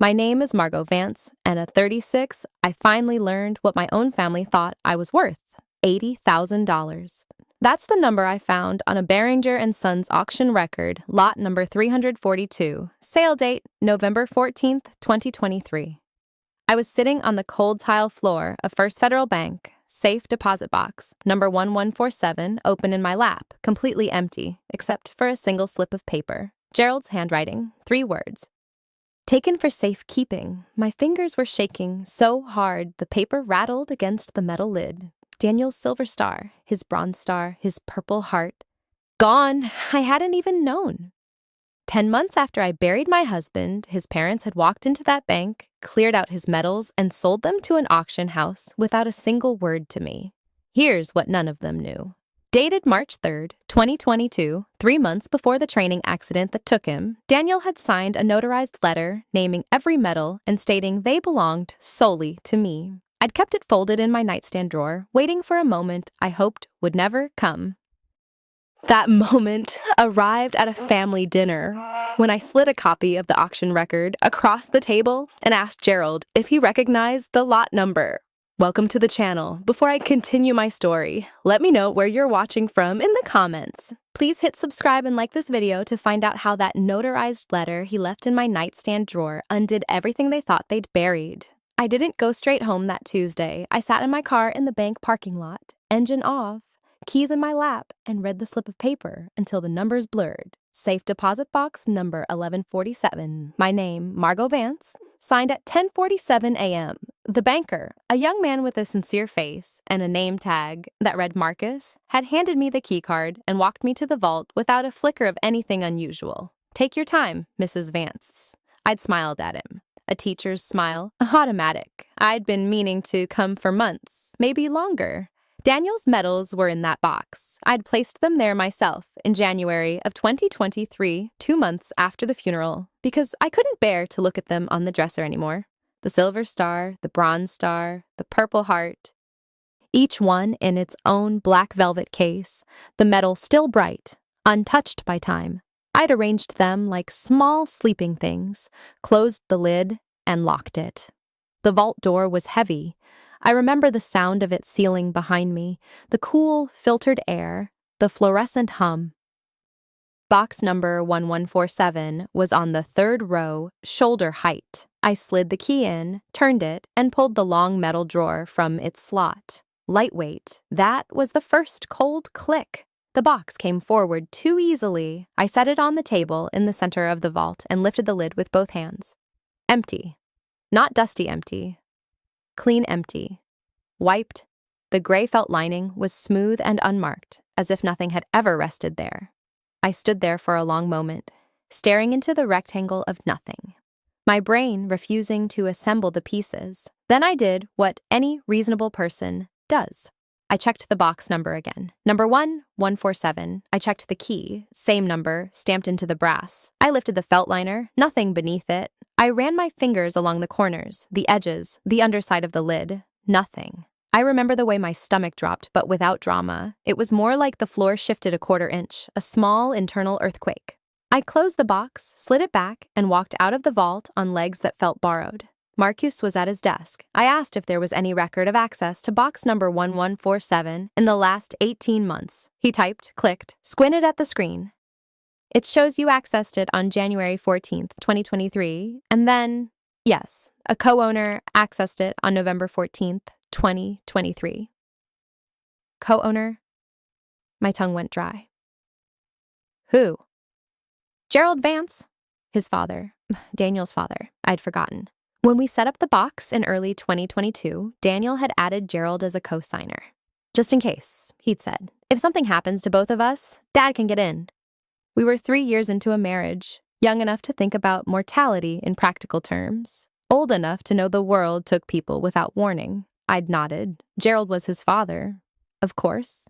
My name is Margot Vance, and at 36, I finally learned what my own family thought I was worth, $80,000. That's the number I found on a Behringer and Sons auction record, lot number 342, sale date November 14th, 2023. I was sitting on the cold tile floor of First Federal Bank, safe deposit box, number 1147, open in my lap, completely empty, except for a single slip of paper. Gerald's handwriting, 3 words. Taken for safekeeping, my fingers were shaking so hard the paper rattled against the metal lid. Daniel's silver star, his bronze star, his purple heart. Gone, I hadn't even known. 10 months after I buried my husband, his parents had walked into that bank, cleared out his medals, and sold them to an auction house without a single word to me. Here's what none of them knew. Dated March 3rd, 2022, 3 months before the training accident that took him, Daniel had signed a notarized letter naming every medal and stating they belonged solely to me. I'd kept it folded in my nightstand drawer, waiting for a moment I hoped would never come. That moment arrived at a family dinner when I slid a copy of the auction record across the table and asked Gerald if he recognized the lot number. Welcome to the channel. Before I continue my story, let me know where you're watching from in the comments. Please hit subscribe and like this video to find out how that notarized letter he left in my nightstand drawer undid everything they thought they'd buried. I didn't go straight home that Tuesday. I sat in my car in the bank parking lot, engine off, keys in my lap, and read the slip of paper until the numbers blurred. Safe deposit box number 1147. My name, Margot Vance, signed at 10:47 a.m. The banker, a young man with a sincere face and a name tag that read Marcus, had handed me the key card and walked me to the vault without a flicker of anything unusual. Take your time, Mrs. Vance. I'd smiled at him. A teacher's smile, automatic. I'd been meaning to come for months, maybe longer. Daniel's medals were in that box. I'd placed them there myself in January of 2023, 2 months after the funeral, because I couldn't bear to look at them on the dresser anymore. The silver star, the bronze star, the purple heart, each one in its own black velvet case, the metal still bright, untouched by time. I'd arranged them like small sleeping things, closed the lid, and locked it. The vault door was heavy. I remember the sound of it sealing behind me, the cool, filtered air, the fluorescent hum. Box number 1147 was on the 3rd row, shoulder height. I slid the key in, turned it, and pulled the long metal drawer from its slot. Lightweight, that was the first cold click. The box came forward too easily. I set it on the table in the center of the vault and lifted the lid with both hands. Empty. Not dusty empty. Clean empty. Wiped. The gray felt lining was smooth and unmarked, as if nothing had ever rested there. I stood there for a long moment, staring into the rectangle of nothing, my brain refusing to assemble the pieces. Then I did what any reasonable person does. I checked the box number again. Number 1147. I checked the key, same number, stamped into the brass. I lifted the felt liner, nothing beneath it. I ran my fingers along the corners, the edges, the underside of the lid. Nothing. I remember the way my stomach dropped, but without drama. It was more like the floor shifted a 1/4 inch, a small internal earthquake. I closed the box, slid it back, and walked out of the vault on legs that felt borrowed. Marcus was at his desk. I asked if there was any record of access to box number 1147 in the last 18 months. He typed, clicked, squinted at the screen. It shows you accessed it on January 14th, 2023, and then, yes, a co-owner accessed it on November 14th, 2023. Co-owner? My tongue went dry. Who? Gerald Vance. His father. Daniel's father. I'd forgotten. When we set up the box in early 2022, Daniel had added Gerald as a co-signer. Just in case, he'd said. If something happens to both of us, Dad can get in. We were 3 years into a marriage, young enough to think about mortality in practical terms, old enough to know the world took people without warning. I'd nodded. Gerald was his father. Of course.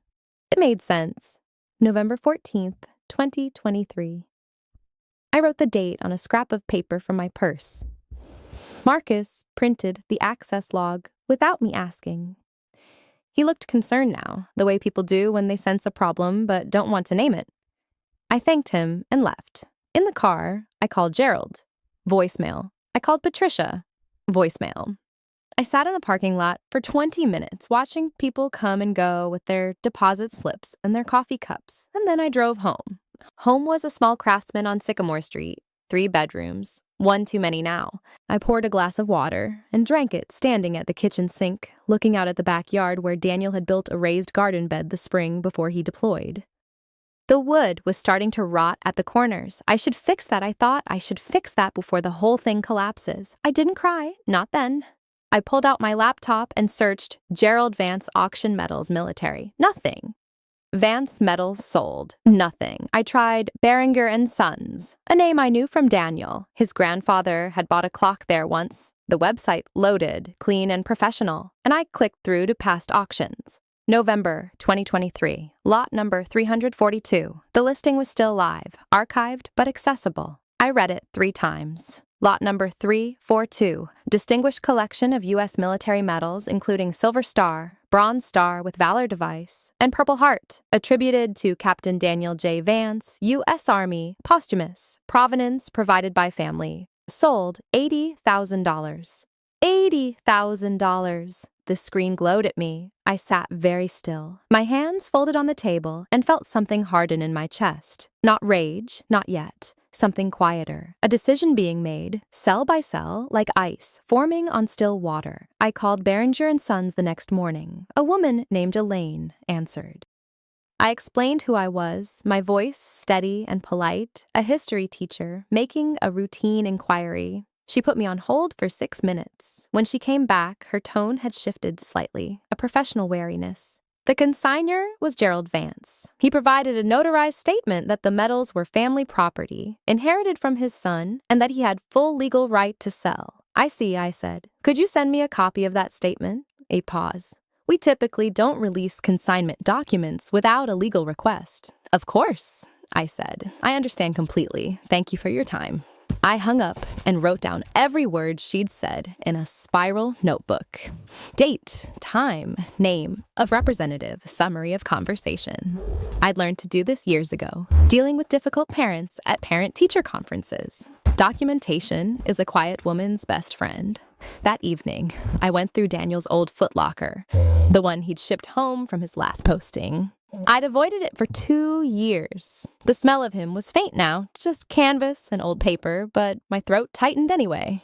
It made sense. November 14th, 2023. I wrote the date on a scrap of paper from my purse. Marcus printed the access log without me asking. He looked concerned now, the way people do when they sense a problem but don't want to name it. I thanked him and left. In the car, I called Gerald. Voicemail. I called Patricia. Voicemail. I sat in the parking lot for 20 minutes watching people come and go with their deposit slips and their coffee cups, and then I drove home. Home was a small craftsman on Sycamore Street, 3 bedrooms, one too many now. I poured a glass of water and drank it standing at the kitchen sink, looking out at the backyard where Daniel had built a raised garden bed the spring before he deployed. The wood was starting to rot at the corners. I should fix that, I thought. I should fix that before the whole thing collapses. I didn't cry, not then. I pulled out my laptop and searched Gerald Vance Auction Metals Military. Nothing. Vance Metals sold. Nothing. I tried Beringer and Sons, a name I knew from Daniel. His grandfather had bought a clock there once. The website loaded, clean and professional, and I clicked through to past auctions. November 2023, lot number 342. The listing was still live, archived but accessible. I read it 3 times. Lot number 342, distinguished collection of U.S. military medals including Silver Star, Bronze Star with Valor Device, and Purple Heart, attributed to Captain Daniel J. Vance, U.S. Army, posthumous, provenance provided by family, sold $80,000. $80,000. The screen glowed at me. I sat very still, my hands folded on the table, and felt something harden in my chest. Not rage, not yet. Something quieter. A decision being made, cell by cell, like ice, forming on still water. I called Beringer and Sons the next morning. A woman named Elaine answered. I explained who I was, my voice steady and polite, a history teacher, making a routine inquiry. She put me on hold for 6 minutes. When she came back, her tone had shifted slightly, a professional wariness. The consignor was Gerald Vance. He provided a notarized statement that the medals were family property, inherited from his son, and that he had full legal right to sell. I see, I said. Could you send me a copy of that statement? A pause. We typically don't release consignment documents without a legal request. Of course, I said. I understand completely. Thank you for your time. I hung up and wrote down every word she'd said in a spiral notebook. Date, time, name of representative, summary of conversation. I'd learned to do this years ago, dealing with difficult parents at parent-teacher conferences. Documentation is a quiet woman's best friend. That evening, I went through Daniel's old footlocker, the one he'd shipped home from his last posting. I'd avoided it for 2 years. The smell of him was faint now, just canvas and old paper, but my throat tightened anyway.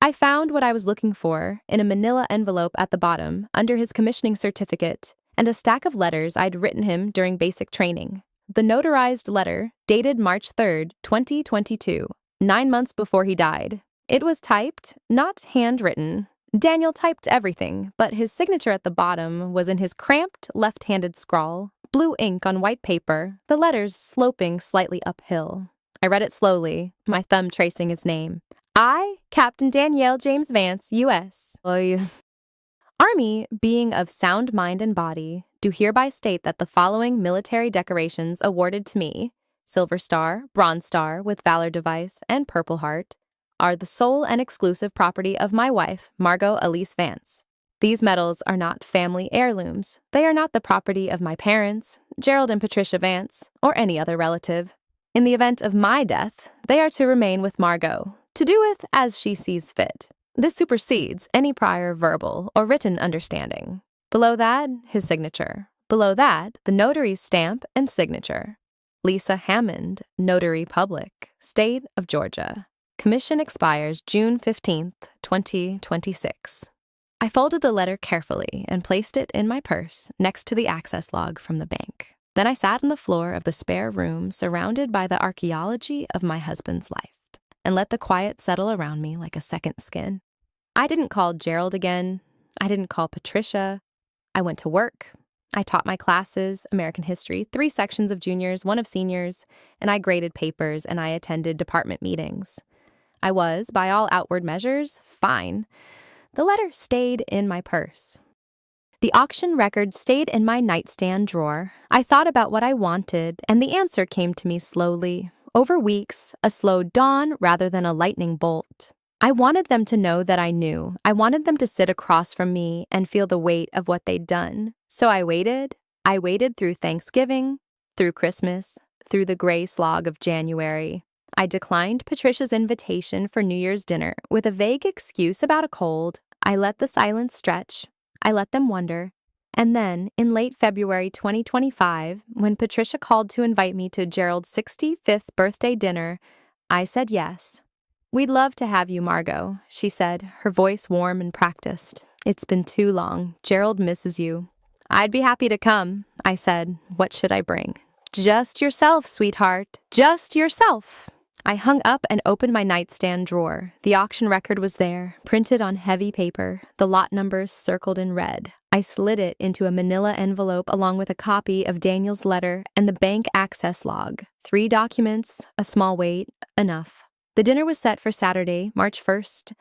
I found what I was looking for in a manila envelope at the bottom, under his commissioning certificate, and a stack of letters I'd written him during basic training. The notarized letter, dated March 3rd, 2022, 9 months before he died. It was typed, not handwritten. Daniel typed everything, but his signature at the bottom was in his cramped, left-handed scrawl, blue ink on white paper, the letters sloping slightly uphill. I read it slowly, my thumb tracing his name. I, Captain Danielle James Vance, U.S. Army, being of sound mind and body, do hereby state that the following military decorations awarded to me, Silver Star, Bronze Star with Valor Device, and Purple Heart, are the sole and exclusive property of my wife, Margot Elise Vance. These medals are not family heirlooms. They are not the property of my parents, Gerald and Patricia Vance, or any other relative. In the event of my death, they are to remain with Margot, to do with as she sees fit. This supersedes any prior verbal or written understanding. Below that, his signature. Below that, the notary's stamp and signature. Lisa Hammond, Notary Public, State of Georgia. Commission expires June 15th, 2026. I folded the letter carefully and placed it in my purse next to the access log from the bank. Then I sat on the floor of the spare room surrounded by the archaeology of my husband's life and let the quiet settle around me like a second skin. I didn't call Gerald again. I didn't call Patricia. I went to work. I taught my classes, American history, 3 sections of juniors, 1 of seniors, and I graded papers and I attended department meetings. I was, by all outward measures, fine. The letter stayed in my purse. The auction record stayed in my nightstand drawer. I thought about what I wanted, and the answer came to me slowly. Over weeks, a slow dawn rather than a lightning bolt. I wanted them to know that I knew. I wanted them to sit across from me and feel the weight of what they'd done. So I waited. I waited through Thanksgiving, through Christmas, through the gray slog of January. I declined Patricia's invitation for New Year's dinner with a vague excuse about a cold. I let the silence stretch. I let them wonder. And then, in late February 2025, when Patricia called to invite me to Gerald's 65th birthday dinner, I said yes. "We'd love to have you, Margot," she said, her voice warm and practiced. "It's been too long. Gerald misses you." "I'd be happy to come," I said. "What should I bring?" "Just yourself, sweetheart. Just yourself." I hung up and opened my nightstand drawer. The auction record was there, printed on heavy paper, the lot numbers circled in red. I slid it into a manila envelope along with a copy of Daniel's letter and the bank access log. 3 documents, a small weight, enough. The dinner was set for Saturday, March 1st.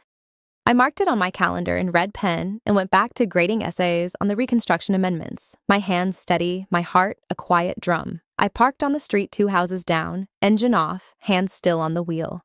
I marked it on my calendar in red pen and went back to grading essays on the Reconstruction amendments, my hands steady, my heart a quiet drum. I parked on the street 2 houses down, engine off, hands still on the wheel.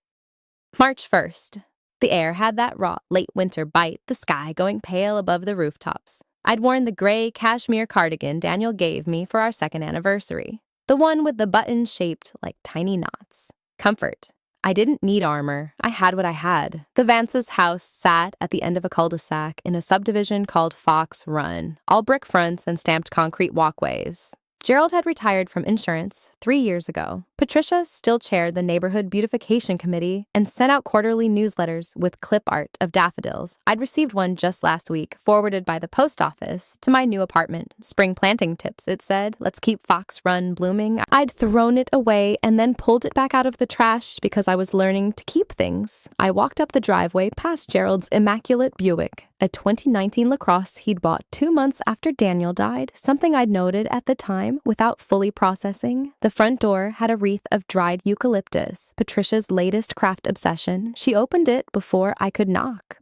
March 1st. The air had that raw, late winter bite, the sky going pale above the rooftops. I'd worn the gray cashmere cardigan Daniel gave me for our 2nd anniversary, the one with the buttons shaped like tiny knots. Comfort. I didn't need armor. I had what I had. The Vance's house sat at the end of a cul-de-sac in a subdivision called Fox Run, all brick fronts and stamped concrete walkways. Gerald had retired from insurance 3 years ago. Patricia still chaired the neighborhood beautification committee and sent out quarterly newsletters with clip art of daffodils. I'd received one just last week, forwarded by the post office to my new apartment. "Spring planting tips," it said. "Let's keep Fox Run blooming." I'd thrown it away and then pulled it back out of the trash because I was learning to keep things. I walked up the driveway past Gerald's immaculate Buick, a 2019 LaCrosse he'd bought 2 months after Daniel died, something I'd noted at the time without fully processing. The front door had a wreath of dried eucalyptus, Patricia's latest craft obsession. She opened it before I could knock.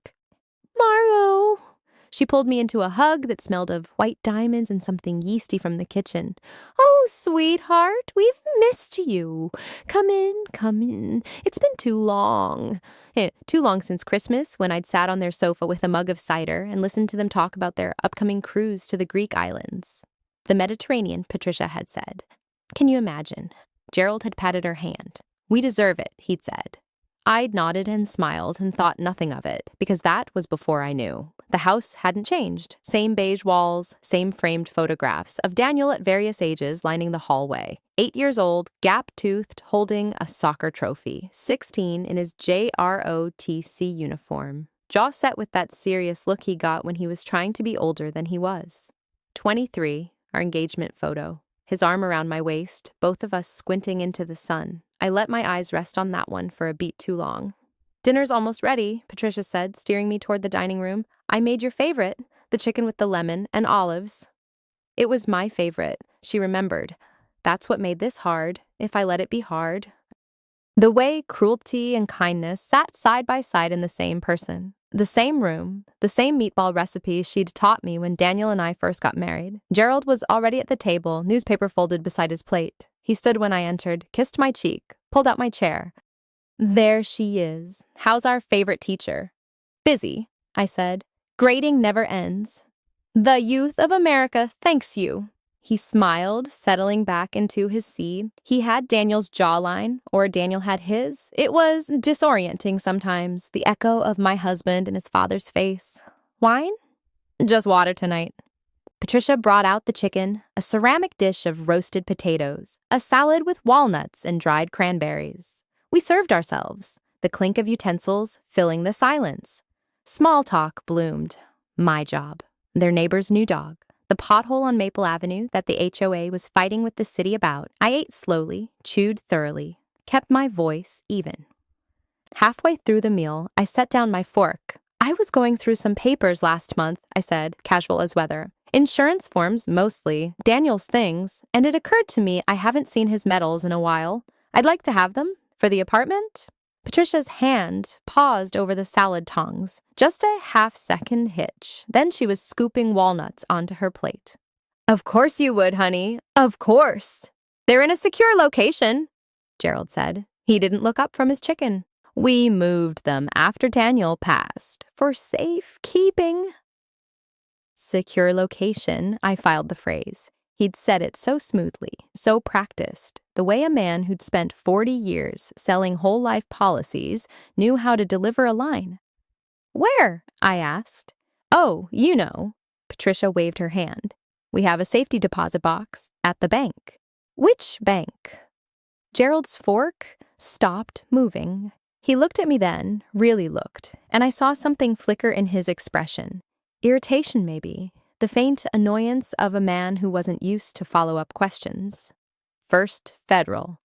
"Margot!" She pulled me into a hug that smelled of white diamonds and something yeasty from the kitchen. "Oh, sweetheart, we've missed you. Come in, come in. It's been too long." Too long since Christmas, when I'd sat on their sofa with a mug of cider and listened to them talk about their upcoming cruise to the Greek islands. The Mediterranean, Patricia had said. Can you imagine? Gerald had patted her hand. "We deserve it," he'd said. I'd nodded and smiled and thought nothing of it, because that was before I knew. The house hadn't changed. Same beige walls, same framed photographs of Daniel at various ages lining the hallway. 8 years old, gap-toothed, holding a soccer trophy. 16 in his JROTC uniform. Jaw set with that serious look he got when he was trying to be older than he was. 23, our engagement photo. His arm around my waist, both of us squinting into the sun. I let my eyes rest on that one for a beat too long. "Dinner's almost ready," Patricia said, steering me toward the dining room. "I made your favorite, the chicken with the lemon and olives." It was my favorite, she remembered. That's what made this hard, if I let it be hard. The way cruelty and kindness sat side by side in the same person. The same room, the same meatball recipes she'd taught me when Daniel and I first got married. Gerald was already at the table, newspaper folded beside his plate. He stood when I entered, kissed my cheek, pulled out my chair. "There she is. How's our favorite teacher?" "Busy," I said. "Grading never ends." "The youth of America thanks you." He smiled, settling back into his seat. He had Daniel's jawline, or Daniel had his. It was disorienting sometimes, the echo of my husband in his father's face. "Wine?" "Just water tonight." Patricia brought out the chicken, a ceramic dish of roasted potatoes, a salad with walnuts and dried cranberries. We served ourselves, the clink of utensils filling the silence. Small talk bloomed. My job. Their neighbor's new dog. The pothole on Maple Avenue that the HOA was fighting with the city about. I ate slowly, chewed thoroughly, kept my voice even. Halfway through the meal, I set down my fork. "I was going through some papers last month," I said, casual as weather. "Insurance forms, mostly, Daniel's things, and it occurred to me I haven't seen his medals in a while. I'd like to have them. For the apartment?" Patricia's hand paused over the salad tongs. Just a half-second hitch. Then she was scooping walnuts onto her plate. "Of course you would, honey. Of course. They're in a secure location," Gerald said. He didn't look up from his chicken. "We moved them after Daniel passed, for safekeeping." Secure location, I filed the phrase. He'd said it so smoothly, so practiced, the way a man who'd spent 40 years selling whole life policies knew how to deliver a line. "Where?" I asked. "Oh, you know." Patricia waved her hand. "We have a safety deposit box at the bank." "Which bank?" Gerald's fork stopped moving. He looked at me then, really looked, and I saw something flicker in his expression. Irritation, maybe. The faint annoyance of a man who wasn't used to follow-up questions. "First Federal,"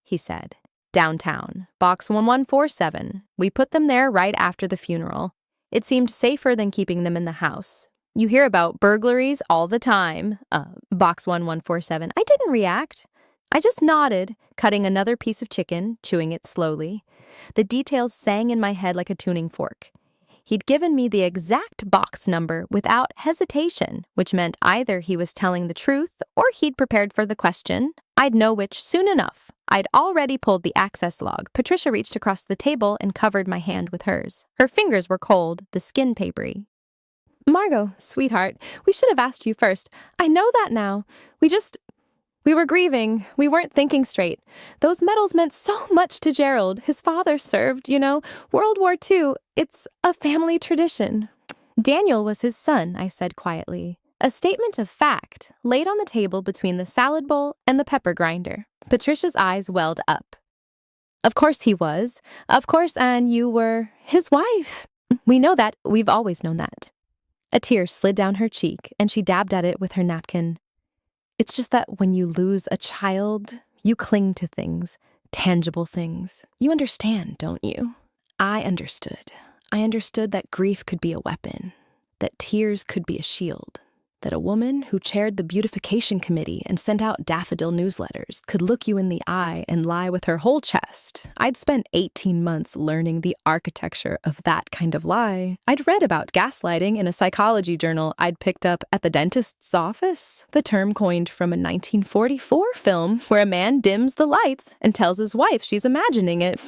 he said. "Downtown, box 1147. We put them there right after the funeral. It seemed safer than keeping them in the house. You hear about burglaries all the time. Box 1147. I didn't react. I just nodded, cutting another piece of chicken, chewing it slowly. The details sang in my head like a tuning fork. He'd given me the exact box number without hesitation, which meant either he was telling the truth or he'd prepared for the question. I'd know which soon enough. I'd already pulled the access log. Patricia reached across the table and covered my hand with hers. Her fingers were cold, the skin papery. "Margot, sweetheart, we should have asked you first. I know that now. We were grieving. We weren't thinking straight. Those medals meant so much to Gerald. His father served, World War II. It's a family tradition." "Daniel was his son," I said quietly. A statement of fact laid on the table between the salad bowl and the pepper grinder. Patricia's eyes welled up. "Of course he was. Of course, and you were his wife. We know that. We've always known that." A tear slid down her cheek, and she dabbed at it with her napkin. "It's just that when you lose a child, you cling to things, tangible things. You understand, don't you?" I understood. I understood that grief could be a weapon, that tears could be a shield, that a woman who chaired the beautification committee and sent out daffodil newsletters could look you in the eye and lie with her whole chest. I'd spent 18 months learning the architecture of that kind of lie. I'd read about gaslighting in a psychology journal I'd picked up at the dentist's office, the term coined from a 1944 film where a man dims the lights and tells his wife she's imagining it.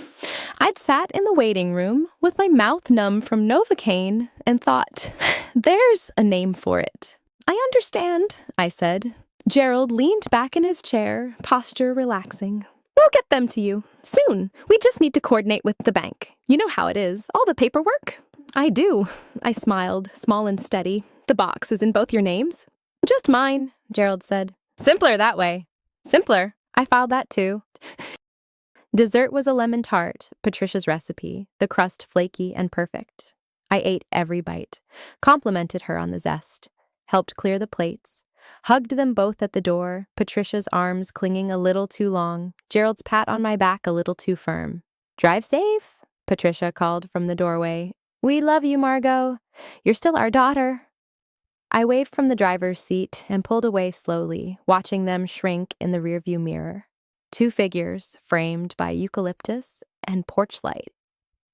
I'd sat in the waiting room with my mouth numb from Novocaine and thought, there's a name for it. "I understand," I said. Gerald leaned back in his chair, posture relaxing. "We'll get them to you. Soon. We just need to coordinate with the bank. You know how it is. All the paperwork." "I do." I smiled, small and steady. "The box is in both your names?" "Just mine," Gerald said. "Simpler that way." "Simpler. I filed that too." Dessert was a lemon tart, Patricia's recipe, the crust flaky and perfect. I ate every bite, complimented her on the zest, helped clear the plates, hugged them both at the door, Patricia's arms clinging a little too long, Gerald's pat on my back a little too firm. "Drive safe," Patricia called from the doorway. "We love you, Margot. You're still our daughter." I waved from the driver's seat and pulled away slowly, watching them shrink in the rearview mirror. Two figures framed by eucalyptus and porch light.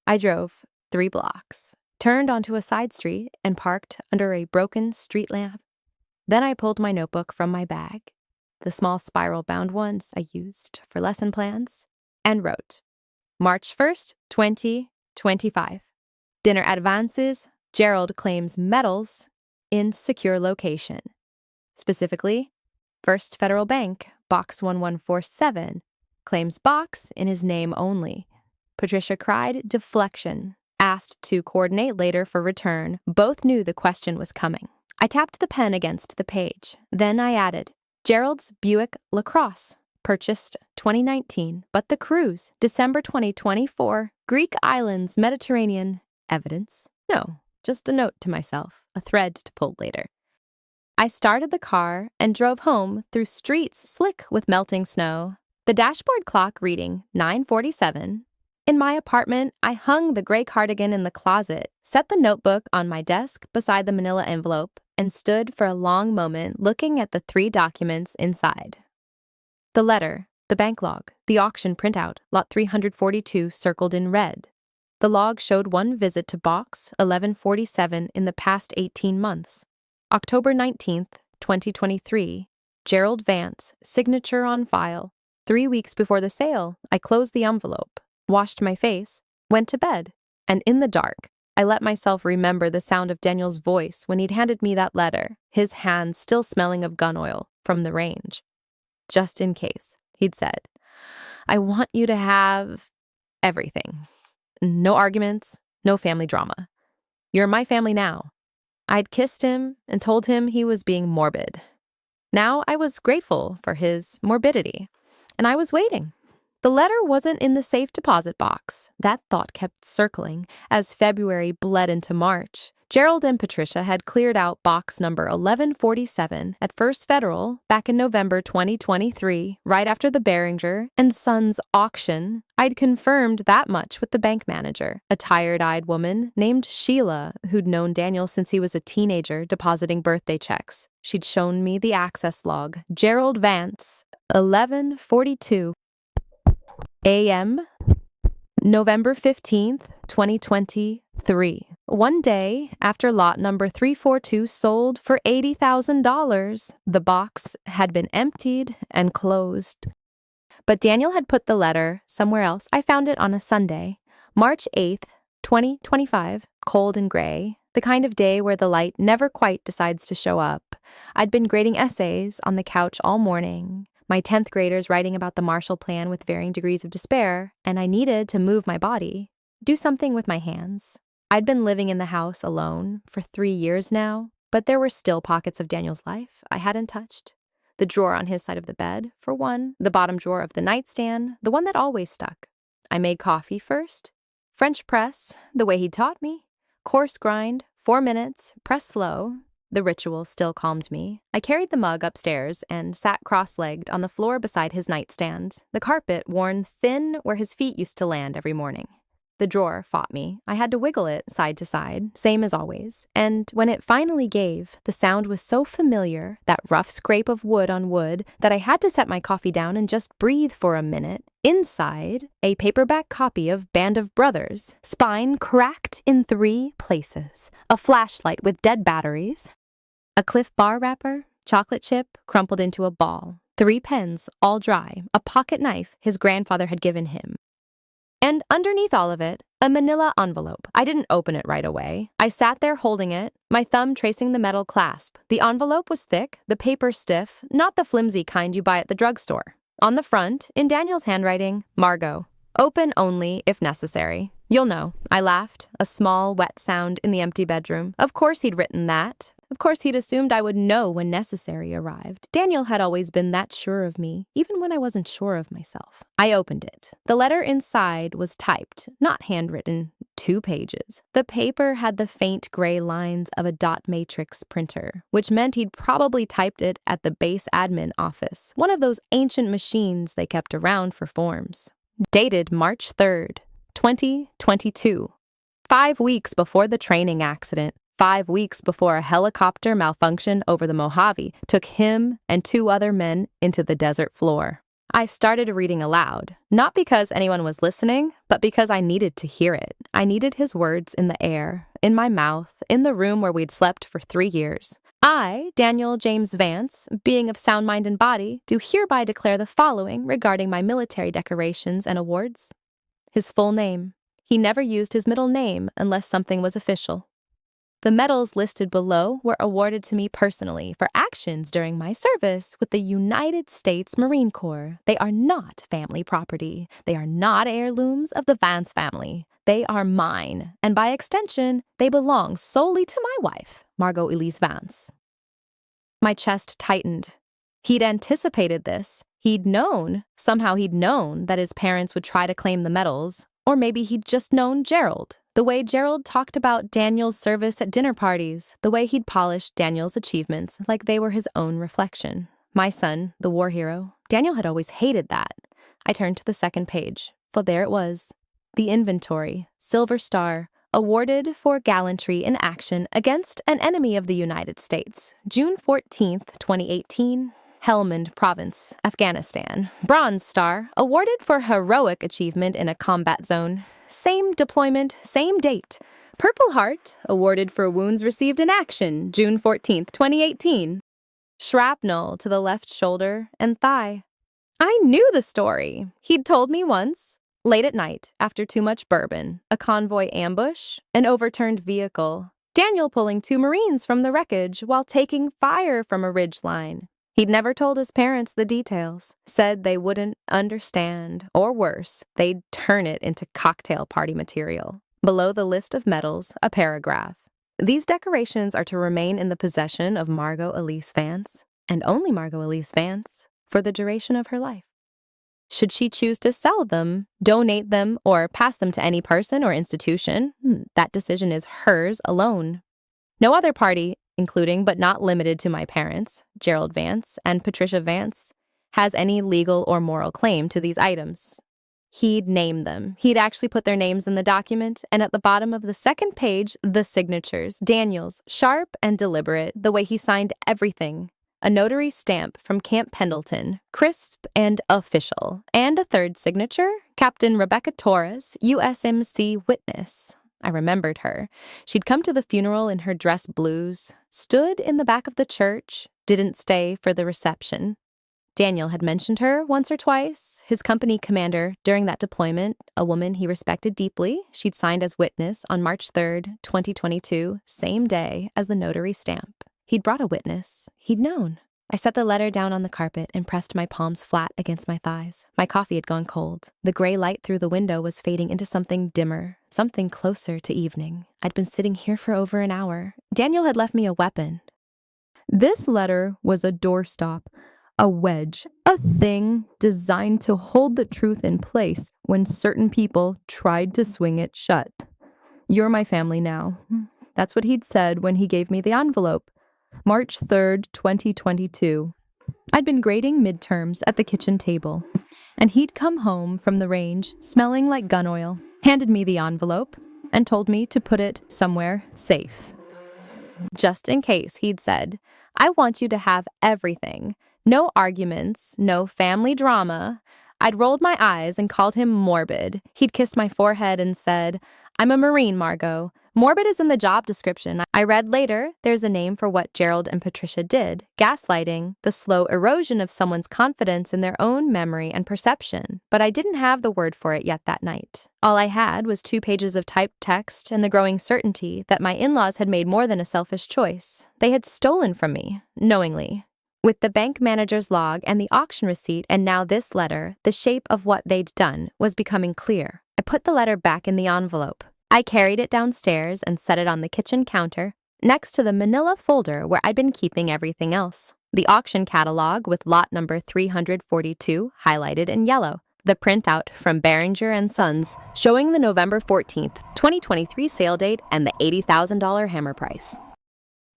I drove 3 blocks, turned onto a side street, and parked under a broken street lamp. Then I pulled my notebook from my bag, the small spiral-bound ones I used for lesson plans, and wrote, March 1st, 2025. Dinner advances, Gerald claims medals in secure location. Specifically, First Federal Bank, box 1147, claims box in his name only. Patricia cried deflection, asked to coordinate later for return. Both knew the question was coming. I tapped the pen against the page. Then I added, Gerald's Buick LaCrosse, purchased 2019, but the cruise, December 2024, Greek Islands, Mediterranean. Evidence? No, just a note to myself, a thread to pull later. I started the car and drove home through streets slick with melting snow, the dashboard clock reading 9:47. In my apartment, I hung the gray cardigan in the closet, set the notebook on my desk beside the manila envelope, and stood for a long moment looking at the 3 documents inside. The letter, the bank log, the auction printout, lot 342 circled in red. The log showed one visit to box 1147 in the past 18 months. October 19th, 2023, Gerald Vance, signature on file. 3 weeks before the sale, I closed the envelope, washed my face, went to bed, and in the dark, I let myself remember the sound of Daniel's voice when he'd handed me that letter, his hands still smelling of gun oil from the range. Just in case, he'd said, I want you to have everything. No arguments, no family drama. You're my family now. I'd kissed him and told him he was being morbid. Now I was grateful for his morbidity, and I was waiting. The letter wasn't in the safe deposit box. That thought kept circling as February bled into March. Gerald and Patricia had cleared out box number 1147 at First Federal back in November 2023, right after the Behringer and Sons auction. I'd confirmed that much with the bank manager, a tired-eyed woman named Sheila, who'd known Daniel since he was a teenager depositing birthday checks. She'd shown me the access log. Gerald Vance, 11:42 a.m., November 15th, 2023. One day after lot number 342 sold for $80,000, the box had been emptied and closed. But Daniel had put the letter somewhere else. I found it on a Sunday, March 8th, 2025, cold and gray, the kind of day where the light never quite decides to show up. I'd been grading essays on the couch all morning, my 10th graders writing about the Marshall Plan with varying degrees of despair, and I needed to move my body, do something with my hands. I'd been living in the house alone for 3 years now, but there were still pockets of Daniel's life I hadn't touched. The drawer on his side of the bed, for one, the bottom drawer of the nightstand, the one that always stuck. I made coffee first. French press, the way he taught me. Coarse grind, 4 minutes, press slow. The ritual still calmed me. I carried the mug upstairs and sat cross-legged on the floor beside his nightstand, the carpet worn thin where his feet used to land every morning. The drawer fought me. I had to wiggle it side to side, same as always. And when it finally gave, the sound was so familiar, that rough scrape of wood on wood, that I had to set my coffee down and just breathe for a minute. Inside, a paperback copy of Band of Brothers, spine cracked in 3 places, a flashlight with dead batteries, a Cliff Bar wrapper, chocolate chip crumpled into a ball, 3 pens, all dry, a pocket knife his grandfather had given him. And underneath all of it, a manila envelope. I didn't open it right away. I sat there holding it, my thumb tracing the metal clasp. The envelope was thick, the paper stiff, not the flimsy kind you buy at the drugstore. On the front, in Daniel's handwriting, Margot. Open only if necessary. You'll know. I laughed, a small, wet sound in the empty bedroom. Of course he'd written that. Of course he'd assumed I would know when necessary arrived. Daniel had always been that sure of me, even when I wasn't sure of myself. I opened it. The letter inside was typed, not handwritten, 2 pages. The paper had the faint gray lines of a dot matrix printer, which meant he'd probably typed it at the base admin office, one of those ancient machines they kept around for forms. Dated March 3rd, 2022. 5 weeks before the training accident. 5 weeks before a helicopter malfunction over the Mojave took him and 2 other men into the desert floor. I started reading aloud, not because anyone was listening, but because I needed to hear it. I needed his words in the air, in my mouth, in the room where we'd slept for 3 years. I, Daniel James Vance, being of sound mind and body, do hereby declare the following regarding my military decorations and awards. His full name. He never used his middle name unless something was official. The medals listed below were awarded to me personally for actions during my service with the United States Marine Corps. They are not family property. They are not heirlooms of the Vance family. They are mine, and by extension, they belong solely to my wife, Margot Elise Vance. My chest tightened. He'd anticipated this. Somehow he'd known that his parents would try to claim the medals. Or maybe he'd just known Gerald, the way Gerald talked about Daniel's service at dinner parties, the way he'd polished Daniel's achievements like they were his own reflection. My son, the war hero, Daniel had always hated that. I turned to the second page, for there it was. The inventory, Silver Star, awarded for gallantry in action against an enemy of the United States, June 14th, 2018, Helmand Province, Afghanistan. Bronze Star, awarded for heroic achievement in a combat zone. Same deployment, same date. Purple Heart, awarded for wounds received in action, June 14th, 2018. Shrapnel to the left shoulder and thigh. I knew the story. He'd told me once. Late at night, after too much bourbon, a convoy ambush, an overturned vehicle, Daniel pulling 2 Marines from the wreckage while taking fire from a ridgeline. He'd never told his parents the details, said they wouldn't understand, or worse, they'd turn it into cocktail party material. Below the list of medals, a paragraph. These decorations are to remain in the possession of Margot Elise Vance, and only Margot Elise Vance, for the duration of her life. Should she choose to sell them, donate them, or pass them to any person or institution, that decision is hers alone. No other party, including but not limited to my parents, Gerald Vance and Patricia Vance, has any legal or moral claim to these items. He'd name them. He'd actually put their names in the document, and at the bottom of the second page, the signatures, Daniel's, sharp and deliberate, the way he signed everything. A notary stamp from Camp Pendleton, crisp and official, and a third signature, Captain Rebecca Torres, USMC witness. I remembered her. She'd come to the funeral in her dress blues, stood in the back of the church, didn't stay for the reception. Daniel had mentioned her once or twice. His company commander during that deployment, a woman he respected deeply, she'd signed as witness on March 3rd, 2022, same day as the notary stamp. He'd brought a witness. He'd known. I set the letter down on the carpet and pressed my palms flat against my thighs. My coffee had gone cold. The gray light through the window was fading into something dimmer, something closer to evening. I'd been sitting here for over an hour. Daniel had left me a weapon. This letter was a doorstop, a wedge, a thing designed to hold the truth in place when certain people tried to swing it shut. You're my family now. That's what he'd said when he gave me the envelope. March 3rd, 2022. I'd been grading midterms at the kitchen table, and he'd come home from the range smelling like gun oil, handed me the envelope, and told me to put it somewhere safe. Just in case, he'd said, I want you to have everything. No arguments, no family drama. I'd rolled my eyes and called him morbid. He'd kissed my forehead and said, I'm a Marine, Margot. Morbid is in the job description. I read later there's a name for what Gerald and Patricia did, gaslighting, the slow erosion of someone's confidence in their own memory and perception. But I didn't have the word for it yet that night. All I had was 2 pages of typed text and the growing certainty that my in-laws had made more than a selfish choice. They had stolen from me, knowingly. With the bank manager's log and the auction receipt and now this letter, the shape of what they'd done was becoming clear. I put the letter back in the envelope. I carried it downstairs and set it on the kitchen counter, next to the manila folder where I'd been keeping everything else. The auction catalog with lot number 342 highlighted in yellow. The printout from Behringer and Sons showing the November 14th, 2023 sale date and the $80,000 hammer price.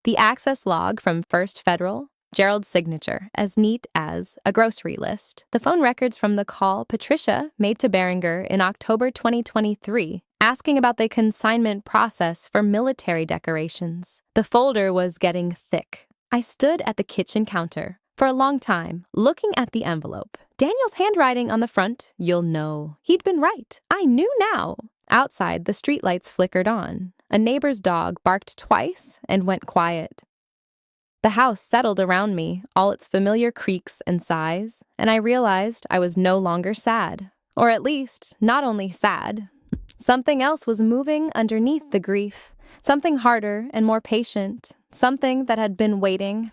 The access log from First Federal, Gerald's signature, as neat as a grocery list. The phone records from the call Patricia made to Behringer in October 2023, asking about the consignment process for military decorations. The folder was getting thick. I stood at the kitchen counter for a long time, looking at the envelope. Daniel's handwriting on the front, you'll know. He'd been right. I knew now. Outside, the streetlights flickered on. A neighbor's dog barked twice and went quiet. The house settled around me, all its familiar creaks and sighs, and I realized I was no longer sad. Or at least, not only sad. Something else was moving underneath the grief. Something harder and more patient. Something that had been waiting.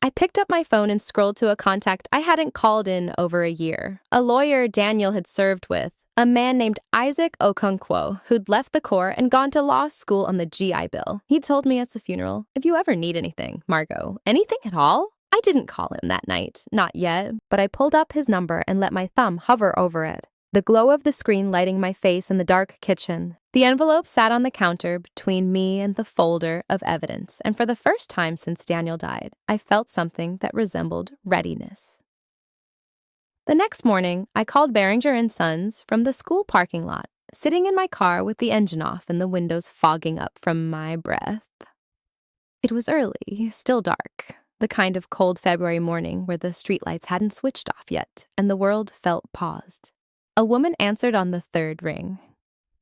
I picked up my phone and scrolled to a contact I hadn't called in over a year. A lawyer Daniel had served with. A man named Isaac Okonkwo, who'd left the Corps and gone to law school on the GI Bill. He told me at the funeral, if you ever need anything, Margot, anything at all? I didn't call him that night, not yet, but I pulled up his number and let my thumb hover over it. The glow of the screen lighting my face in the dark kitchen. The envelope sat on the counter between me and the folder of evidence, and for the first time since Daniel died, I felt something that resembled readiness. The next morning, I called Behringer and Sons from the school parking lot, sitting in my car with the engine off and the windows fogging up from my breath. It was early, still dark, the kind of cold February morning where the streetlights hadn't switched off yet, and the world felt paused. A woman answered on the third ring.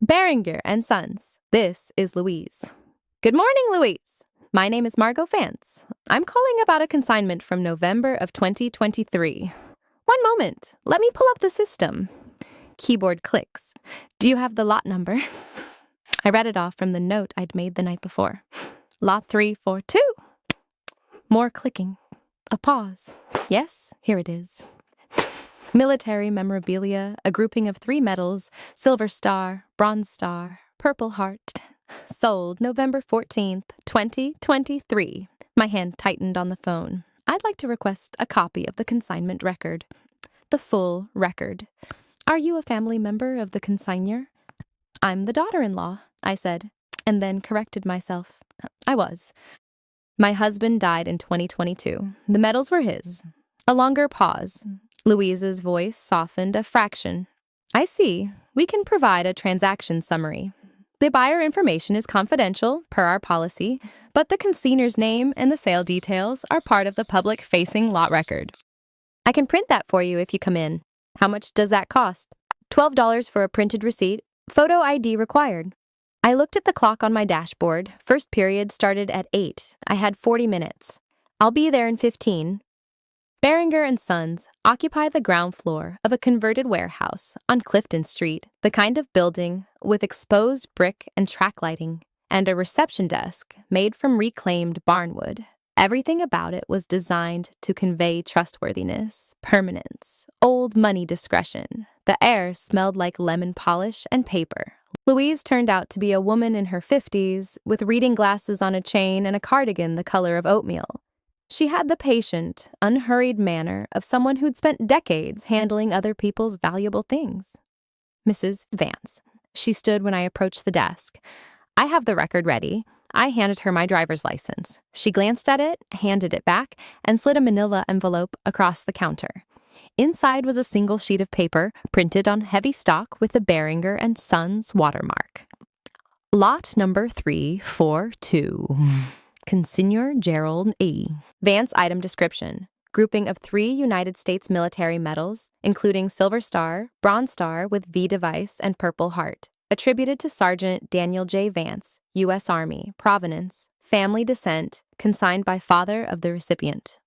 Behringer and Sons, this is Louise. Good morning, Louise. My name is Margot Vance. I'm calling about a consignment from November of 2023. One moment, let me pull up the system. Keyboard clicks. Do you have the lot number? I read it off from the note I'd made the night before. Lot 342. More clicking. A pause. Yes, here it is. Military memorabilia, a grouping of 3 medals, Silver Star, Bronze Star, Purple Heart. Sold November 14th, 2023. My hand tightened on the phone. I'd like to request a copy of the consignment record. The full record. Are you a family member of the consignor? I'm the daughter-in-law, I said, and then corrected myself. I was. My husband died in 2022. The medals were his. A longer pause. Louise's voice softened a fraction. I see. We can provide a transaction summary. The buyer information is confidential, per our policy, but the consignor's name and the sale details are part of the public-facing lot record. I can print that for you if you come in. How much does that cost? $12 for a printed receipt. Photo ID required. I looked at the clock on my dashboard. First period started at 8. I had 40 minutes. I'll be there in 15. Beringer and Sons occupy the ground floor of a converted warehouse on Clifton Street, the kind of building with exposed brick and track lighting, and a reception desk made from reclaimed barnwood. Everything about it was designed to convey trustworthiness, permanence, old money discretion. The air smelled like lemon polish and paper. Louise turned out to be a woman in her 50s, with reading glasses on a chain and a cardigan the color of oatmeal. She had the patient, unhurried manner of someone who'd spent decades handling other people's valuable things. Mrs. Vance. She stood when I approached the desk. I have the record ready. I handed her my driver's license. She glanced at it, handed it back, and slid a manila envelope across the counter. Inside was a single sheet of paper printed on heavy stock with the Beringer and Sons watermark. Lot number 342. Consignor Gerald E. Vance item description. Grouping of 3 United States military medals, including Silver Star, Bronze Star with V device, and Purple Heart. Attributed to Sergeant Daniel J. Vance, U.S. Army, Provenance, family descent, consigned by father of the recipient.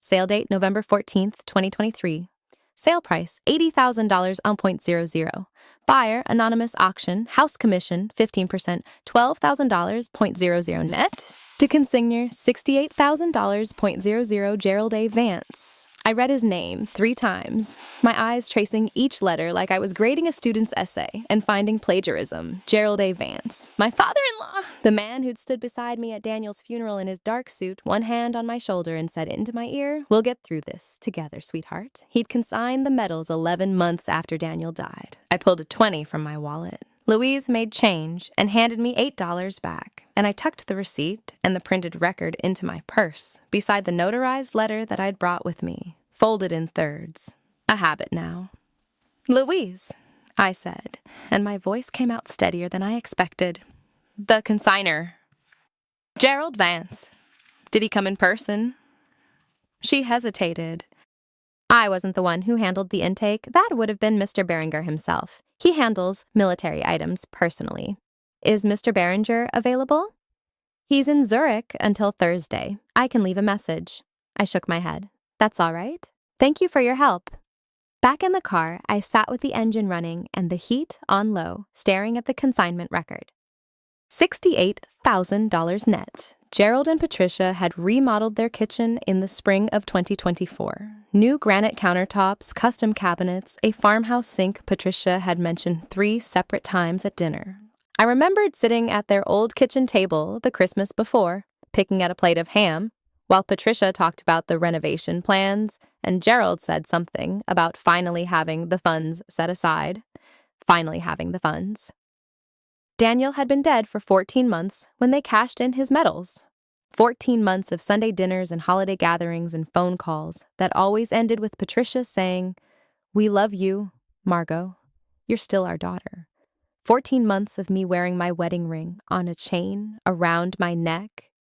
Sale date November 14th, 2023. Sale price $80,000 on .00. Buyer anonymous auction, house commission 15%, $12,000 .00 net. To consignor $68,000 .00 Gerald A. Vance. I read his name 3 times, my eyes tracing each letter like I was grading a student's essay and finding plagiarism. Gerald A. Vance. My father-in-law! The man who'd stood beside me at Daniel's funeral in his dark suit, one hand on my shoulder, and said into my ear, "We'll get through this together, sweetheart." He'd consigned the medals 11 months after Daniel died. I pulled a 20 from my wallet. Louise made change and handed me $8 back, and I tucked the receipt and the printed record into my purse, beside the notarized letter that I'd brought with me, folded in thirds. A habit now. "Louise," I said, and my voice came out steadier than I expected. "The consignor." "Gerald Vance. Did he come in person?" She hesitated. I wasn't the one who handled the intake. That would have been Mr. Beringer himself. He handles military items personally. Is Mr. Beringer available? He's in Zurich until Thursday. I can leave a message. I shook my head. That's all right. Thank you for your help. Back in the car, I sat with the engine running and the heat on low, staring at the consignment record. $68,000 net. Gerald and Patricia had remodeled their kitchen in the spring of 2024. New granite countertops, custom cabinets, a farmhouse sink Patricia had mentioned 3 separate times at dinner. I remembered sitting at their old kitchen table the Christmas before, picking at a plate of ham, while Patricia talked about the renovation plans, and Gerald said something about finally having the funds set aside. Finally having the funds. Daniel had been dead for 14 months when they cashed in his medals. 14 months of Sunday dinners and holiday gatherings and phone calls that always ended with Patricia saying, "We love you, Margot. You're still our daughter." 14 months of me wearing my wedding ring on a chain around my neck,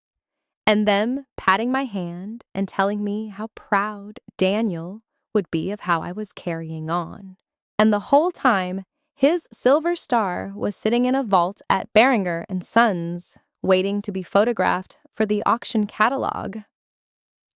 and them patting my hand and telling me how proud Daniel would be of how I was carrying on. And the whole time, his Silver Star was sitting in a vault at Beringer and Sons, waiting to be photographed for the auction catalog.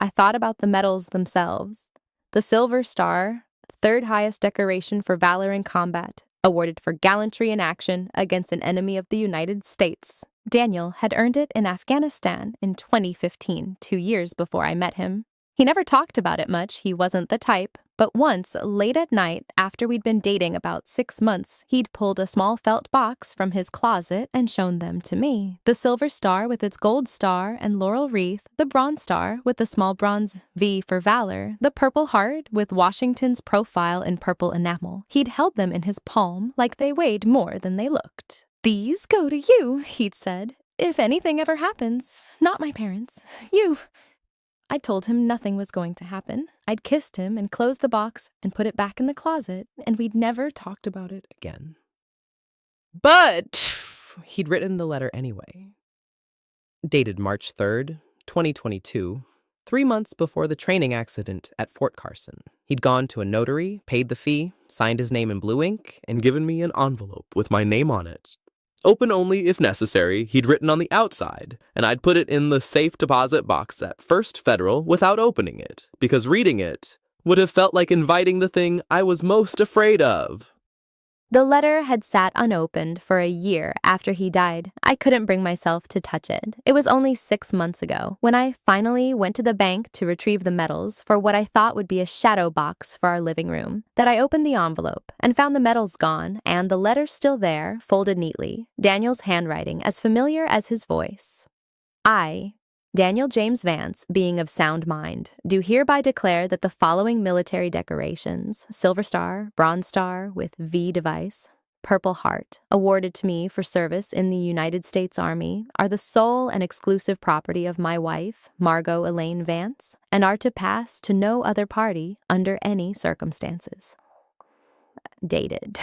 I thought about the medals themselves. The Silver Star, third highest decoration for valor in combat, awarded for gallantry in action against an enemy of the United States. Daniel had earned it in Afghanistan in 2015, 2 years before I met him. He never talked about it much, he wasn't the type, but once, late at night, after we'd been dating about 6 months, he'd pulled a small felt box from his closet and shown them to me. The silver star with its gold star and laurel wreath, the bronze star with the small bronze V for valor, the purple heart with Washington's profile in purple enamel. He'd held them in his palm like they weighed more than they looked. "These go to you," he'd said. "If anything ever happens, not my parents, you." I told him nothing was going to happen. I'd kissed him and closed the box and put it back in the closet, and we'd never talked about it again. But he'd written the letter anyway. Dated March 3rd, 2022, 3 months before the training accident at Fort Carson. He'd gone to a notary, paid the fee, signed his name in blue ink, and given me an envelope with my name on it. "Open only if necessary," he'd written on the outside, and I'd put it in the safe deposit box at First Federal without opening it, because reading it would have felt like inviting the thing I was most afraid of. The letter had sat unopened for a year after he died. I couldn't bring myself to touch it. It was only 6 months ago, when I finally went to the bank to retrieve the medals for what I thought would be a shadow box for our living room, that I opened the envelope and found the medals gone and the letter still there, folded neatly, Daniel's handwriting as familiar as his voice. I, Daniel James Vance, being of sound mind, do hereby declare that the following military decorations, Silver Star, Bronze Star with V device, Purple Heart, awarded to me for service in the United States Army, are the sole and exclusive property of my wife, Margot Elaine Vance, and are to pass to no other party under any circumstances. Dated.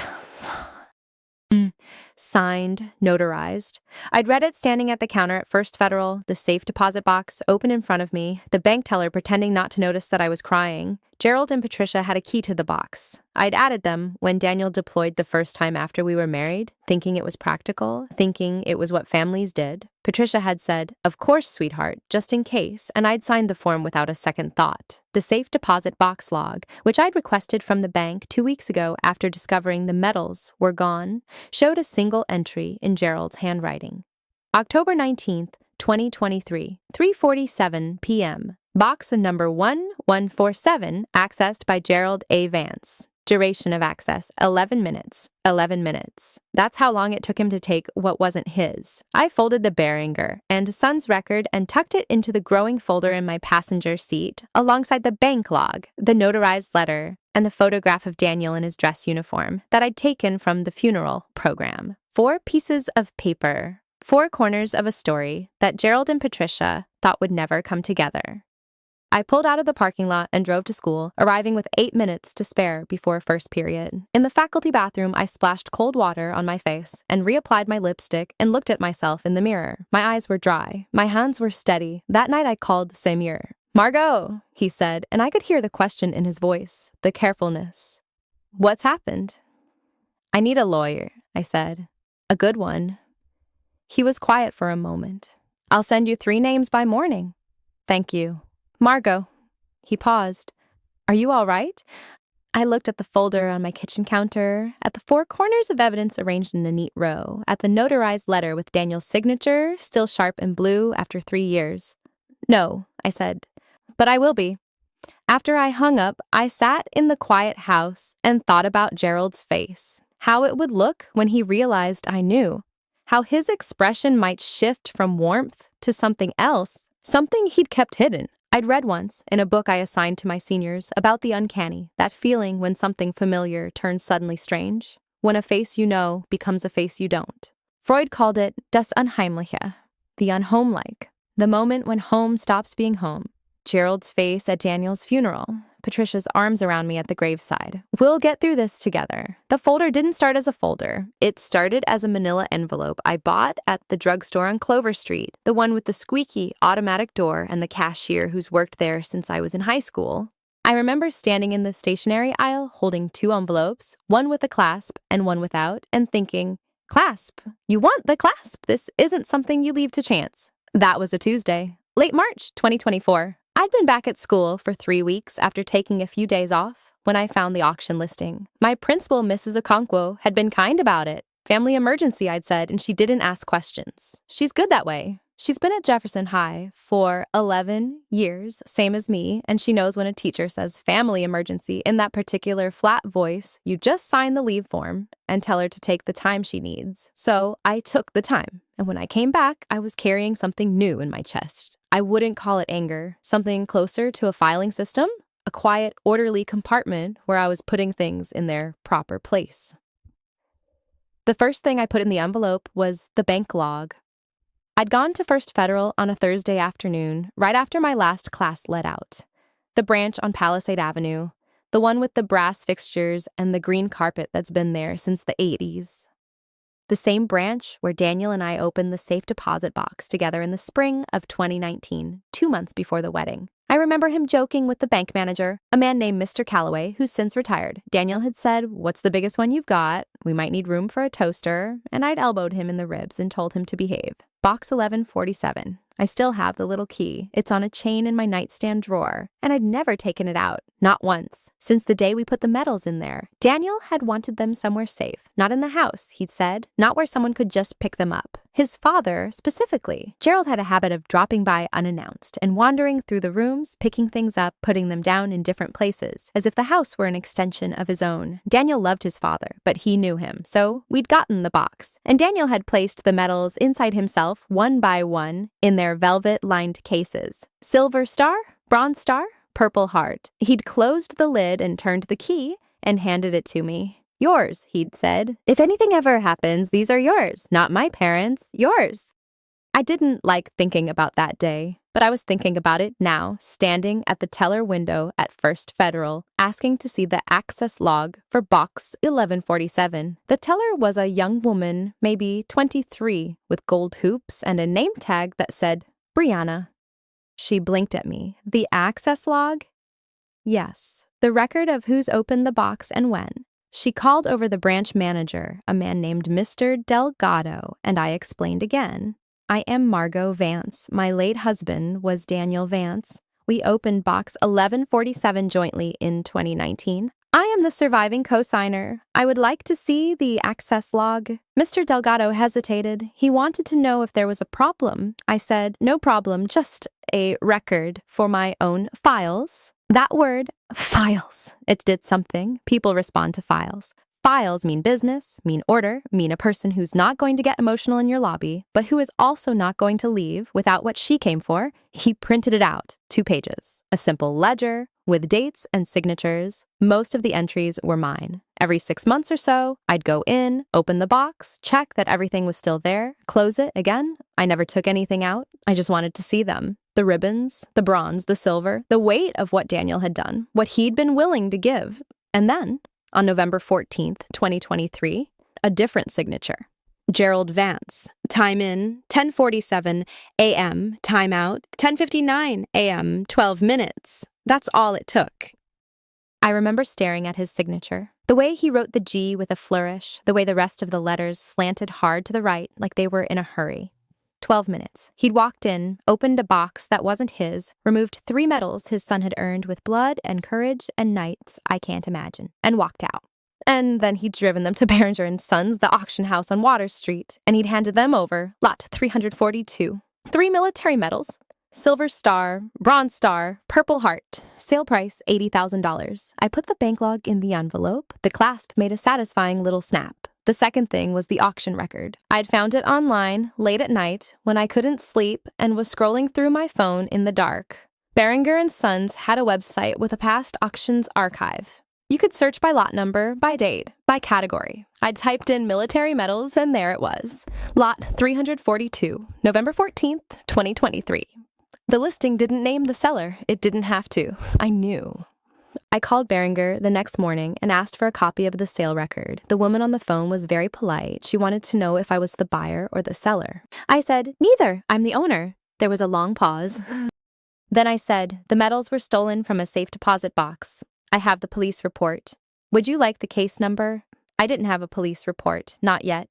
Signed, notarized. I'd read it standing at the counter at First Federal, the safe deposit box open in front of me, the bank teller pretending not to notice that I was crying. Gerald and Patricia had a key to the box. I'd added them when Daniel deployed the first time after we were married, thinking it was practical, thinking it was what families did. Patricia had said, "Of course, sweetheart, just in case," and I'd signed the form without a second thought. The safe deposit box log, which I'd requested from the bank 2 weeks ago after discovering the medals were gone, showed a single entry in Gerald's handwriting. October 19th, 2023, 3:47 p.m. Box number 1147, accessed by Gerald A. Vance. Duration of access, 11 minutes. 11 minutes. That's how long it took him to take what wasn't his. I folded the Behringer and Sons record and tucked it into the growing folder in my passenger seat, alongside the bank log, the notarized letter, and the photograph of Daniel in his dress uniform that I'd taken from the funeral program. 4 pieces of paper, 4 corners of a story that Gerald and Patricia thought would never come together. I pulled out of the parking lot and drove to school, arriving with 8 minutes to spare before first period. In the faculty bathroom, I splashed cold water on my face and reapplied my lipstick and looked at myself in the mirror. My eyes were dry. My hands were steady. That night I called Samir. "Margot," he said, and I could hear the question in his voice, the carefulness. "What's happened?" "I need a lawyer," I said. "A good one." He was quiet for a moment. "I'll send you 3 names by morning." "Thank you." "Margot." He paused. "Are you all right?" I looked at the folder on my kitchen counter, at the 4 corners of evidence arranged in a neat row, at the notarized letter with Daniel's signature, still sharp and blue after 3 years. "No," I said, "but I will be." After I hung up, I sat in the quiet house and thought about Gerald's face, how it would look when he realized I knew, how his expression might shift from warmth to something else, something he'd kept hidden. I'd read once, in a book I assigned to my seniors, about the uncanny, that feeling when something familiar turns suddenly strange, when a face you know becomes a face you don't. Freud called it das Unheimliche, the unhomelike, the moment when home stops being home. Gerald's face at Daniel's funeral, Patricia's arms around me at the graveside. We'll get through this together. The folder didn't start as a folder. It started as a manila envelope I bought at the drugstore on Clover Street, the one with the squeaky automatic door and the cashier who's worked there since I was in high school. I remember standing in the stationery aisle holding 2 envelopes, one with a clasp and one without, and thinking, "Clasp? You want the clasp? This isn't something you leave to chance." That was a Tuesday, late March 2024. I'd been back at school for 3 weeks after taking a few days off when I found the auction listing. My principal, Mrs. Okonkwo, had been kind about it. Family emergency, I'd said, and she didn't ask questions. She's good that way. She's been at Jefferson High for 11 years, same as me, and she knows when a teacher says family emergency in that particular flat voice, you just sign the leave form and tell her to take the time she needs. So I took the time, and when I came back, I was carrying something new in my chest. I wouldn't call it anger, something closer to a filing system, a quiet, orderly compartment where I was putting things in their proper place. The first thing I put in the envelope was the bank log. I'd gone to First Federal on a Thursday afternoon, right after my last class let out. The branch on Palisade Avenue, the one with the brass fixtures and the green carpet that's been there since the 80s. The same branch where Daniel and I opened the safe deposit box together in the spring of 2019, 2 months before the wedding. I remember him joking with the bank manager, a man named Mr. Calloway, who's since retired. Daniel had said, "What's the biggest one you've got? We might need room for a toaster," and I'd elbowed him in the ribs and told him to behave. Box 1147. I still have the little key. It's on a chain in my nightstand drawer, and I'd never taken it out, not once, since the day we put the medals in there. Daniel had wanted them somewhere safe, not in the house, he'd said, not where someone could just pick them up. His father, specifically. Gerald had a habit of dropping by unannounced and wandering through the rooms, picking things up, putting them down in different places, as if the house were an extension of his own. Daniel loved his father, but he knew him, so we'd gotten the box. And Daniel had placed the medals inside himself, one by one, in their velvet-lined cases. Silver star, bronze star, purple heart. He'd closed the lid and turned the key and handed it to me. "Yours," he'd said. "If anything ever happens, these are yours. Not my parents, yours." I didn't like thinking about that day, but I was thinking about it now, standing at the teller window at First Federal, asking to see the access log for box 1147. The teller was a young woman, maybe 23, with gold hoops and a name tag that said, Brianna. She blinked at me. The access log? Yes, the record of who's opened the box and when. She called over the branch manager, a man named Mr. Delgado, and I explained again. "I am Margot Vance. My late husband was Daniel Vance. We opened box 1147 jointly in 2019. I am the surviving co-signer. I would like to see the access log." Mr. Delgado hesitated. He wanted to know if there was a problem. I said, "No problem, just a record for my own files." That word, files, it did something. People respond to files. Files mean business, mean order, mean a person who's not going to get emotional in your lobby, but who is also not going to leave without what she came for. He printed it out, 2 pages. A simple ledger with dates and signatures. Most of the entries were mine. Every 6 months or so, I'd go in, open the box, check that everything was still there, close it again. I never took anything out. I just wanted to see them. The ribbons, the bronze, the silver, the weight of what Daniel had done, what he'd been willing to give. And then, on November 14th, 2023, a different signature. Gerald Vance. Time in, 10:47 a.m. Time out, 10:59 a.m., 12 minutes. That's all it took. I remember staring at his signature. The way he wrote the G with a flourish, the way the rest of the letters slanted hard to the right like they were in a hurry. 12 minutes. He'd walked in, opened a box that wasn't his, removed 3 medals his son had earned with blood and courage and nights I can't imagine, and walked out. And then he'd driven them to Berenger and Sons, the auction house on Water Street, and he'd handed them over, lot 342. 3 military medals. Silver Star, Bronze Star, Purple Heart, sale price $80,000. I put the bank log in the envelope. The clasp made a satisfying little snap. The second thing was the auction record. I'd found it online late at night when I couldn't sleep and was scrolling through my phone in the dark. Berenger and Sons had a website with a past auctions archive. You could search by lot number, by date, by category. I typed in military medals and there it was. Lot 342, November 14th, 2023. The listing didn't name the seller. It didn't have to. I knew. I called Berenger the next morning and asked for a copy of the sale record. The woman on the phone was very polite. She wanted to know if I was the buyer or the seller. I said, "Neither. I'm the owner." There was a long pause. Then I said, "The medals were stolen from a safe deposit box. I have the police report. Would you like the case number?" I didn't have a police report, not yet.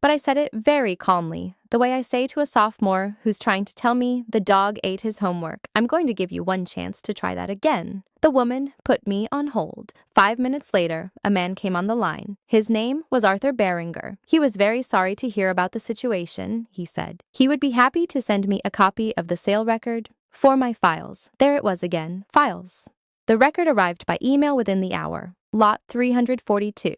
But I said it very calmly, the way I say to a sophomore who's trying to tell me the dog ate his homework. I'm going to give you one chance to try that again. The woman put me on hold. 5 minutes later, a man came on the line. His name was Arthur Beringer. He was very sorry to hear about the situation, he said. He would be happy to send me a copy of the sale record for my files. There it was again, files. The record arrived by email within the hour. Lot 342.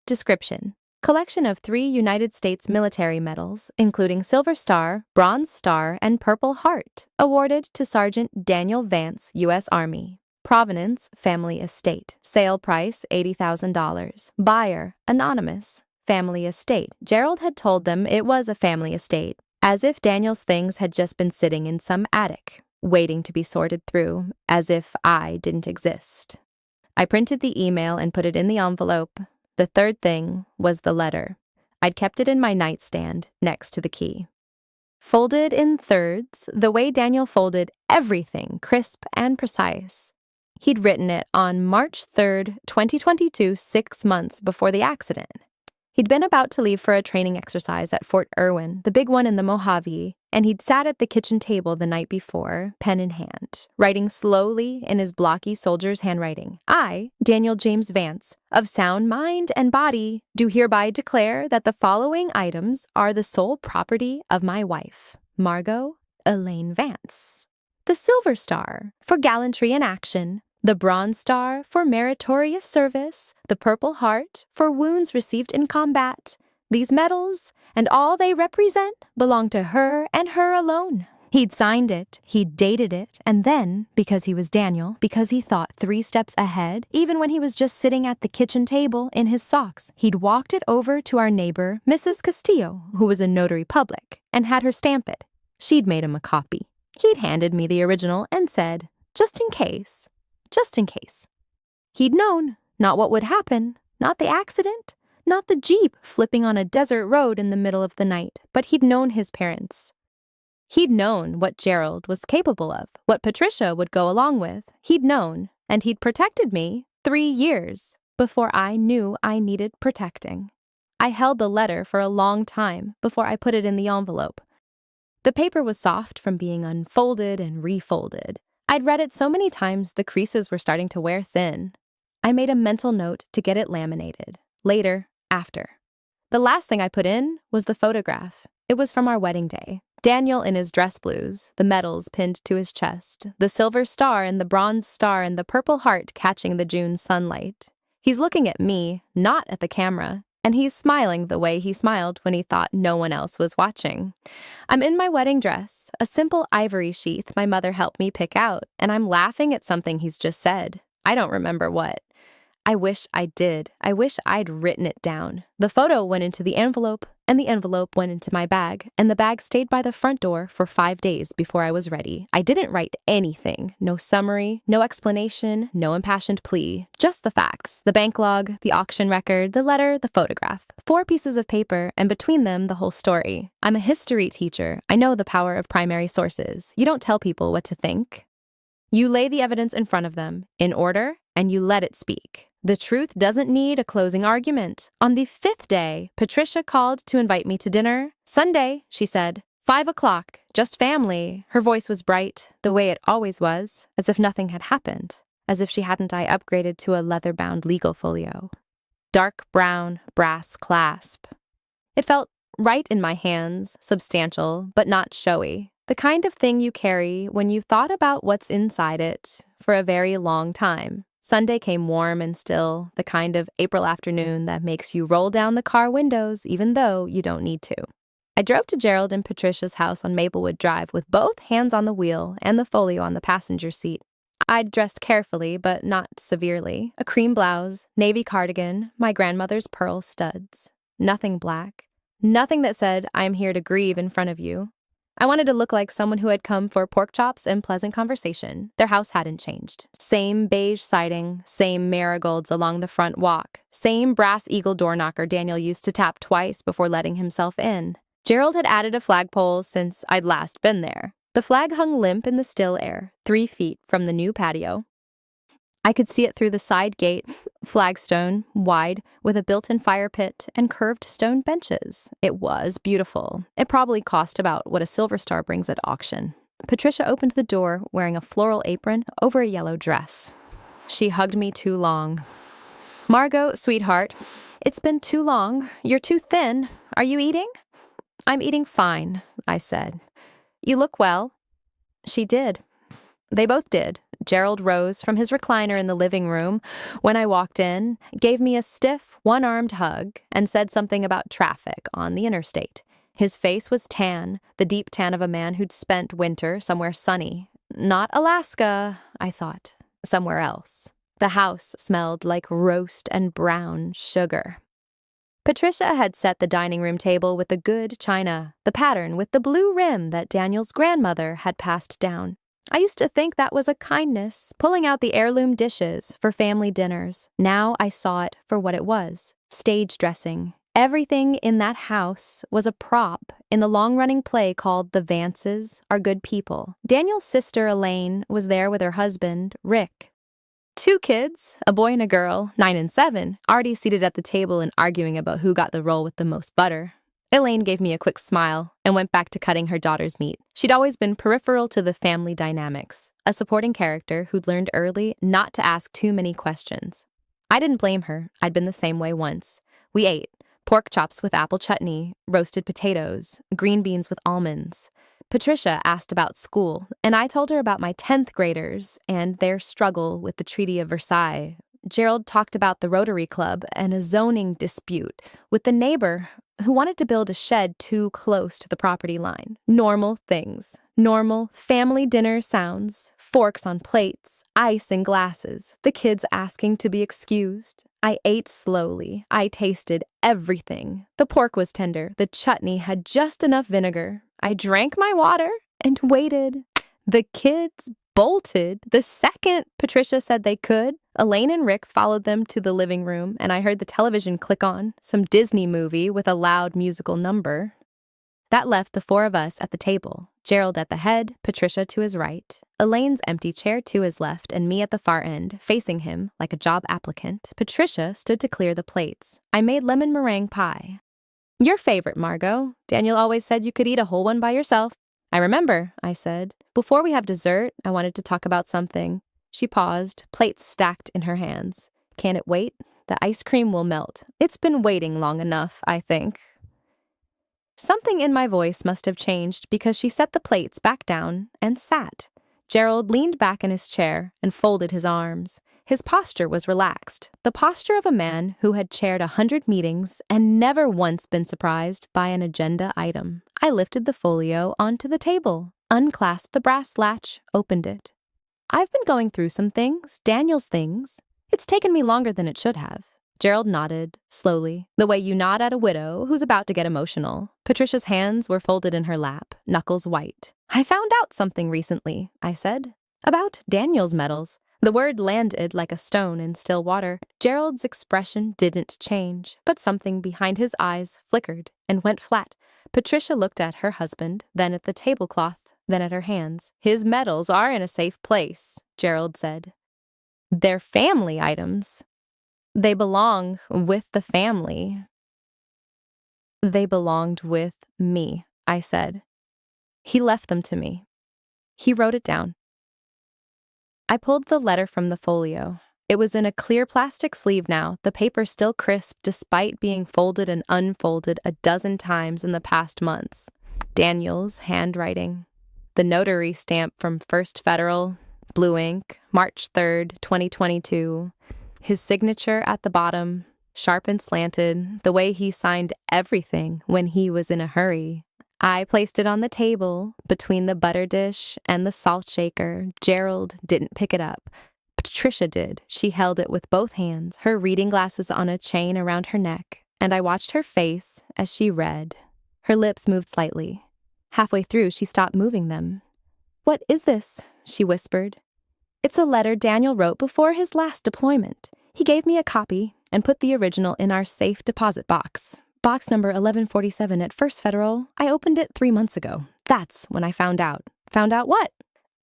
Description: collection of 3 United States military medals, including Silver Star, Bronze Star, and Purple Heart, awarded to Sergeant Daniel Vance, U.S. Army. Provenance: family estate. Sale price: $80,000. Buyer: anonymous. Family estate. Gerald had told them it was a family estate, as if Daniel's things had just been sitting in some attic, waiting to be sorted through, as if I didn't exist. I printed the email and put it in the envelope. The third thing was the letter. I'd kept it in my nightstand next to the key. Folded in thirds, the way Daniel folded everything crisp and precise. He'd written it on March 3rd, 2022, 6 months before the accident. He'd been about to leave for a training exercise at Fort Irwin, the big one in the Mojave, and he'd sat at the kitchen table the night before, pen in hand, writing slowly in his blocky soldier's handwriting. I, Daniel James Vance, of sound mind and body, do hereby declare that the following items are the sole property of my wife, Margot Elaine Vance. The Silver Star, for gallantry in action. The Bronze Star, for meritorious service. The Purple Heart, for wounds received in combat. These medals, and all they represent, belong to her and her alone. He'd signed it, he'd dated it, and then, because he was Daniel, because he thought 3 steps ahead, even when he was just sitting at the kitchen table in his socks, he'd walked it over to our neighbor, Mrs. Castillo, who was a notary public, and had her stamp it. She'd made him a copy. He'd handed me the original and said, just in case. Just in case. He'd known, not what would happen, not the accident, not the Jeep flipping on a desert road in the middle of the night, but he'd known his parents. He'd known what Gerald was capable of, what Patricia would go along with. He'd known, and he'd protected me 3 years before I knew I needed protecting. I held the letter for a long time before I put it in the envelope. The paper was soft from being unfolded and refolded. I'd read it so many times the creases were starting to wear thin. I made a mental note to get it laminated. Later, after. The last thing I put in was the photograph. It was from our wedding day. Daniel in his dress blues, the medals pinned to his chest, the Silver Star and the Bronze Star and the Purple Heart catching the June sunlight. He's looking at me, not at the camera, and he's smiling the way he smiled when he thought no one else was watching. I'm in my wedding dress, a simple ivory sheath my mother helped me pick out, and I'm laughing at something he's just said. I don't remember what. I wish I did. I wish I'd written it down. The photo went into the envelope, and the envelope went into my bag, and the bag stayed by the front door for 5 days before I was ready. I didn't write anything. No summary, no explanation, no impassioned plea. Just the facts. The bank log, the auction record, the letter, the photograph. 4 pieces of paper, and between them, the whole story. I'm a history teacher. I know the power of primary sources. You don't tell people what to think. You lay the evidence in front of them, in order, and you let it speak. The truth doesn't need a closing argument. On the 5th day, Patricia called to invite me to dinner. Sunday, she said. 5 o'clock, just family. Her voice was bright, the way it always was, as if nothing had happened, as if she hadn't upgraded to a leather-bound legal folio. Dark brown, brass clasp. It felt right in my hands, substantial, but not showy. The kind of thing you carry when you've thought about what's inside it for a very long time. Sunday came warm and still, the kind of April afternoon that makes you roll down the car windows even though you don't need to. I drove to Gerald and Patricia's house on Maplewood Drive with both hands on the wheel and the folio on the passenger seat. I'd dressed carefully, but not severely. A cream blouse, navy cardigan, my grandmother's pearl studs. Nothing black. Nothing that said, I'm here to grieve in front of you. I wanted to look like someone who had come for pork chops and pleasant conversation. Their house hadn't changed. Same beige siding, same marigolds along the front walk, same brass eagle door knocker Daniel used to tap twice before letting himself in. Gerald had added a flagpole since I'd last been there. The flag hung limp in the still air, 3 feet from the new patio. I could see it through the side gate, flagstone, wide, with a built-in fire pit and curved stone benches. It was beautiful. It probably cost about what a silver star brings at auction. Patricia opened the door wearing a floral apron over a yellow dress. She hugged me too long. "Margot, sweetheart, it's been too long. You're too thin. Are you eating?" "I'm eating fine," I said. "You look well." She did. They both did. Gerald rose from his recliner in the living room when I walked in, gave me a stiff, one-armed hug, and said something about traffic on the interstate. His face was tan, the deep tan of a man who'd spent winter somewhere sunny. Not Alaska, I thought. Somewhere else. The house smelled like roast and brown sugar. Patricia had set the dining room table with the good china, the pattern with the blue rim that Daniel's grandmother had passed down. I used to think that was a kindness, pulling out the heirloom dishes for family dinners. Now I saw it for what it was, stage dressing. Everything in that house was a prop in the long-running play called The Vances Are Good People. Daniel's sister Elaine was there with her husband, Rick. 2 kids, a boy and a girl, 9 and 7, already seated at the table and arguing about who got the roll with the most butter. Elaine gave me a quick smile and went back to cutting her daughter's meat. She'd always been peripheral to the family dynamics, a supporting character who'd learned early not to ask too many questions. I didn't blame her. I'd been the same way once. We ate pork chops with apple chutney, roasted potatoes, green beans with almonds. Patricia asked about school, and I told her about my 10th graders and their struggle with the Treaty of Versailles. Gerald talked about the Rotary Club and a zoning dispute with the neighbor who wanted to build a shed too close to the property line. Normal things. Normal family dinner sounds. Forks on plates, ice in glasses, the kids asking to be excused. I ate slowly. I tasted everything. The pork was tender. The chutney had just enough vinegar. I drank my water and waited. The kids bolted the second Patricia said they could. Elaine and Rick followed them to the living room, and I heard the television click on, some Disney movie with a loud musical number. That left the 4 of us at the table, Gerald at the head, Patricia to his right, Elaine's empty chair to his left, and me at the far end, facing him like a job applicant. Patricia stood to clear the plates. I made lemon meringue pie. "Your favorite, Margot. Daniel always said you could eat a whole one by yourself." "I remember," I said. "Before we have dessert, I wanted to talk about something." She paused, plates stacked in her hands. "Can it wait? The ice cream will melt. It's been waiting long enough, I think." Something in my voice must have changed because she set the plates back down and sat. Gerald leaned back in his chair and folded his arms. His posture was relaxed, the posture of a man who had chaired 100 meetings and never once been surprised by an agenda item. I lifted the folio onto the table, unclasped the brass latch, opened it. "I've been going through some things, Daniel's things. It's taken me longer than it should have." Gerald nodded, slowly, the way you nod at a widow who's about to get emotional. Patricia's hands were folded in her lap, knuckles white. "I found out something recently," I said, "about Daniel's medals." The word landed like a stone in still water. Gerald's expression didn't change, but something behind his eyes flickered and went flat. Patricia looked at her husband, then at the tablecloth, then at her hands. "His medals are in a safe place," Gerald said. "They're family items. They belong with the family." "They belonged with me," I said. "He left them to me. He wrote it down." I pulled the letter from the folio. It was in a clear plastic sleeve now, the paper still crisp despite being folded and unfolded a dozen times in the past months. Daniel's handwriting. The notary stamp from First Federal, blue ink, March 3rd, 2022. His signature at the bottom, sharp and slanted, the way he signed everything when he was in a hurry. I placed it on the table between the butter dish and the salt shaker. Gerald didn't pick it up. Patricia did. She held it with both hands, her reading glasses on a chain around her neck, and I watched her face as she read. Her lips moved slightly. Halfway through, she stopped moving them. "What is this?" she whispered. "It's a letter Daniel wrote before his last deployment. He gave me a copy and put the original in our safe deposit box. Box number 1147 at First Federal. I opened it 3 months ago. That's when I found out." "Found out what?"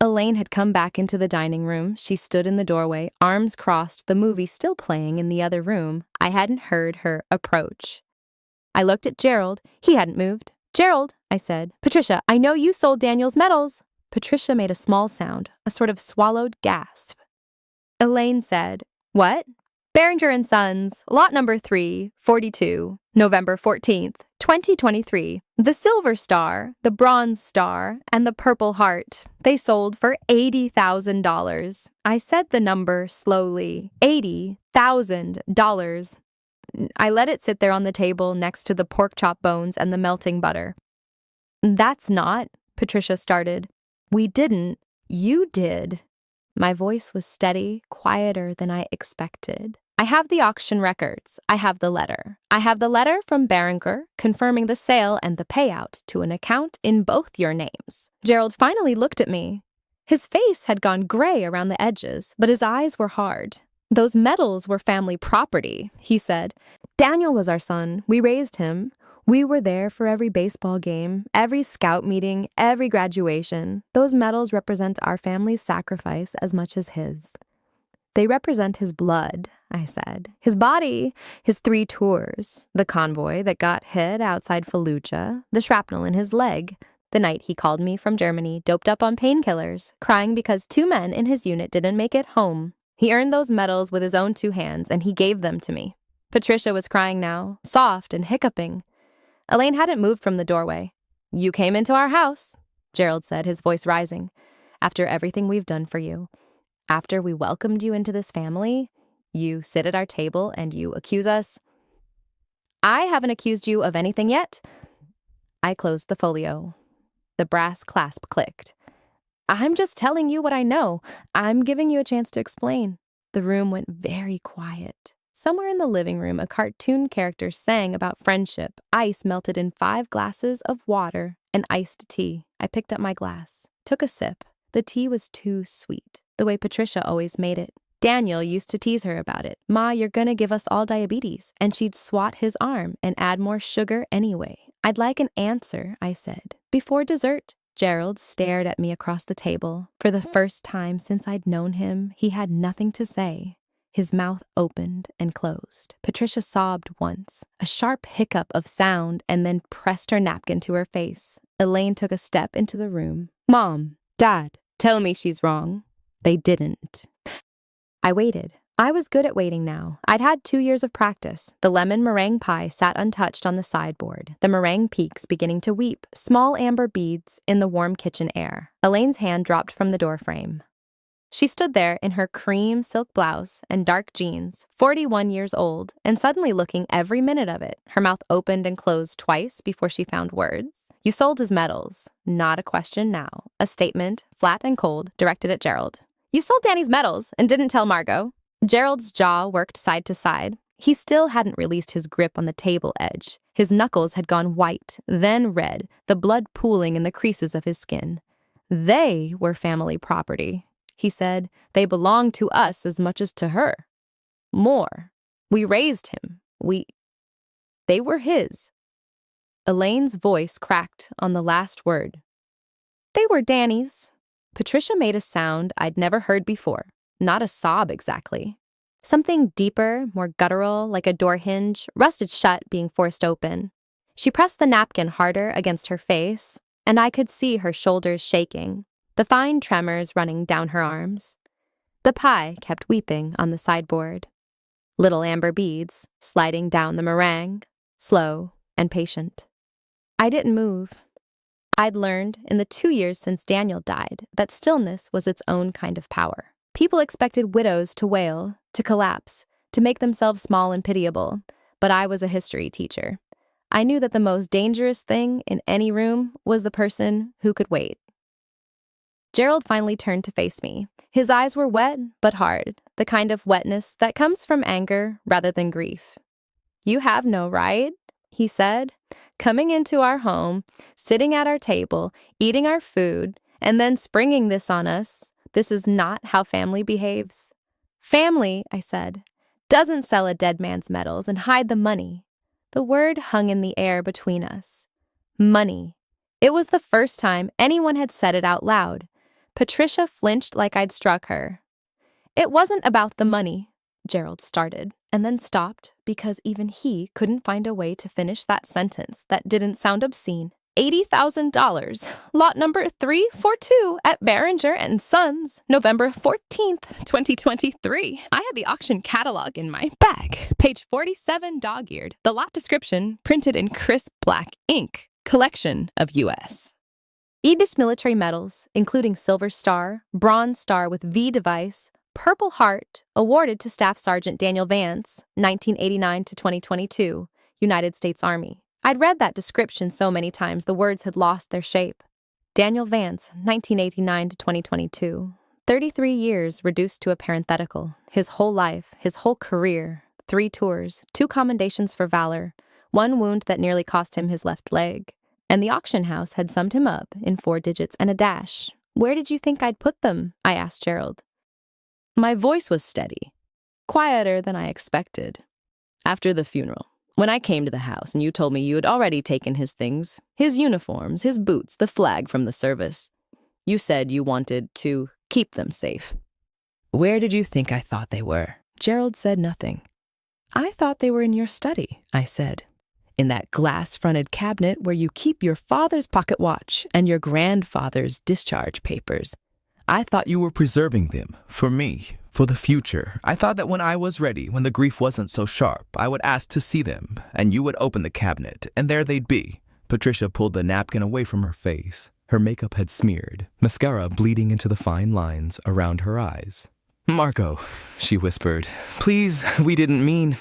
Elaine had come back into the dining room. She stood in the doorway, arms crossed, the movie still playing in the other room. I hadn't heard her approach. I looked at Gerald. He hadn't moved. "Gerald," I said. "Patricia, I know you sold Daniel's medals." Patricia made a small sound, a sort of swallowed gasp. Elaine said, "What?" "Beringer and Sons, lot number 342, November 14th, 2023. The Silver Star, the Bronze Star, and the Purple Heart. They sold for $80,000. I said the number slowly. $80,000. I let it sit there on the table next to the pork chop bones and the melting butter. "That's not," Patricia started. "We didn't. You did." My voice was steady, quieter than I expected. "I have the auction records. I have the letter. I have the letter from Beringer confirming the sale and the payout to an account in both your names." Gerald finally looked at me. His face had gone gray around the edges, but his eyes were hard. "Those medals were family property," he said. "Daniel was our son. We raised him. We were there for every baseball game, every scout meeting, every graduation. Those medals represent our family's sacrifice as much as his." "They represent his blood," I said. "His body, his 3 tours, the convoy that got hit outside Fallujah, the shrapnel in his leg, the night he called me from Germany, doped up on painkillers, crying because 2 men in his unit didn't make it home. He earned those medals with his own 2 hands, and he gave them to me." Patricia was crying now, soft and hiccuping. Elaine hadn't moved from the doorway. "You came into our house," Gerald said, his voice rising. "After everything we've done for you. After we welcomed you into this family, you sit at our table and you accuse us." "I haven't accused you of anything yet." I closed the folio. The brass clasp clicked. "I'm just telling you what I know. I'm giving you a chance to explain." The room went very quiet. Somewhere in the living room, a cartoon character sang about friendship, ice melted in 5 glasses of water, and iced tea. I picked up my glass, took a sip. The tea was too sweet, the way Patricia always made it. Daniel used to tease her about it. "Ma, you're gonna give us all diabetes." And she'd swat his arm and add more sugar anyway. "I'd like an answer," I said. "Before dessert." Gerald stared at me across the table. For the first time since I'd known him, he had nothing to say. His mouth opened and closed. Patricia sobbed once, a sharp hiccup of sound, and then pressed her napkin to her face. Elaine took a step into the room. "Mom, Dad, tell me she's wrong." They didn't. I waited. I was good at waiting now. I'd had 2 years of practice. The lemon meringue pie sat untouched on the sideboard, the meringue peaks beginning to weep, small amber beads in the warm kitchen air. Elaine's hand dropped from the doorframe. She stood there in her cream silk blouse and dark jeans, 41 years old, and suddenly looking every minute of it. Her mouth opened and closed twice before she found words. "You sold his medals." Not a question now. A statement, flat and cold, directed at Gerald. "You sold Danny's medals and didn't tell Margot." Gerald's jaw worked side to side. He still hadn't released his grip on the table edge. His knuckles had gone white, then red, the blood pooling in the creases of his skin. "They were family property," he said. "They belonged to us as much as to her. More. We raised him. They were his." Elaine's voice cracked on the last word. "They were Danny's." Patricia made a sound I'd never heard before. Not a sob exactly. Something deeper, more guttural, like a door hinge, rusted shut being forced open. She pressed the napkin harder against her face, and I could see her shoulders shaking, the fine tremors running down her arms. The pie kept weeping on the sideboard. Little amber beads sliding down the meringue, slow and patient. I didn't move. I'd learned in the 2 years since Daniel died that stillness was its own kind of power. People expected widows to wail, to collapse, to make themselves small and pitiable, but I was a history teacher. I knew that the most dangerous thing in any room was the person who could wait. Gerald finally turned to face me. His eyes were wet but hard, the kind of wetness that comes from anger rather than grief. "You have no right," he said, "coming into our home, sitting at our table, eating our food, and then springing this on us. This is not how family behaves." "Family," I said, "doesn't sell a dead man's medals and hide the money." The word hung in the air between us. Money. It was the first time anyone had said it out loud. Patricia flinched like I'd struck her. It wasn't about the money, Gerald started, and then stopped because even he couldn't find a way to finish that sentence that didn't sound obscene. $80,000, lot number 342 at Behringer and Sons, November 14th, 2023. I had the auction catalog in my bag, page 47 dog-eared, the lot description printed in crisp black ink, collection of U.S. Edis military medals, including Silver Star, Bronze Star with V device, Purple Heart, awarded to Staff Sergeant Daniel Vance, 1989 to 2022, United States Army. I'd read that description so many times the words had lost their shape. Daniel Vance, 1989 to 2022. 33 years reduced to a parenthetical. His whole life, his whole career. 3 tours, 2 commendations for valor, 1 wound that nearly cost him his left leg. And the auction house had summed him up in 4 digits and a dash. Where did you think I'd put them? I asked Gerald. My voice was steady, quieter than I expected. After the funeral, when I came to the house and you told me you had already taken his things, his uniforms, his boots, the flag from the service, you said you wanted to keep them safe. Where did you think I thought they were? Gerald said nothing. I thought they were in your study, I said. In that glass-fronted cabinet where you keep your father's pocket watch and your grandfather's discharge papers. I thought you were preserving them, for me, for the future. I thought that when I was ready, when the grief wasn't so sharp, I would ask to see them, and you would open the cabinet, and there they'd be. Patricia pulled the napkin away from her face. Her makeup had smeared, mascara bleeding into the fine lines around her eyes. Margot, she whispered, please, we didn't mean...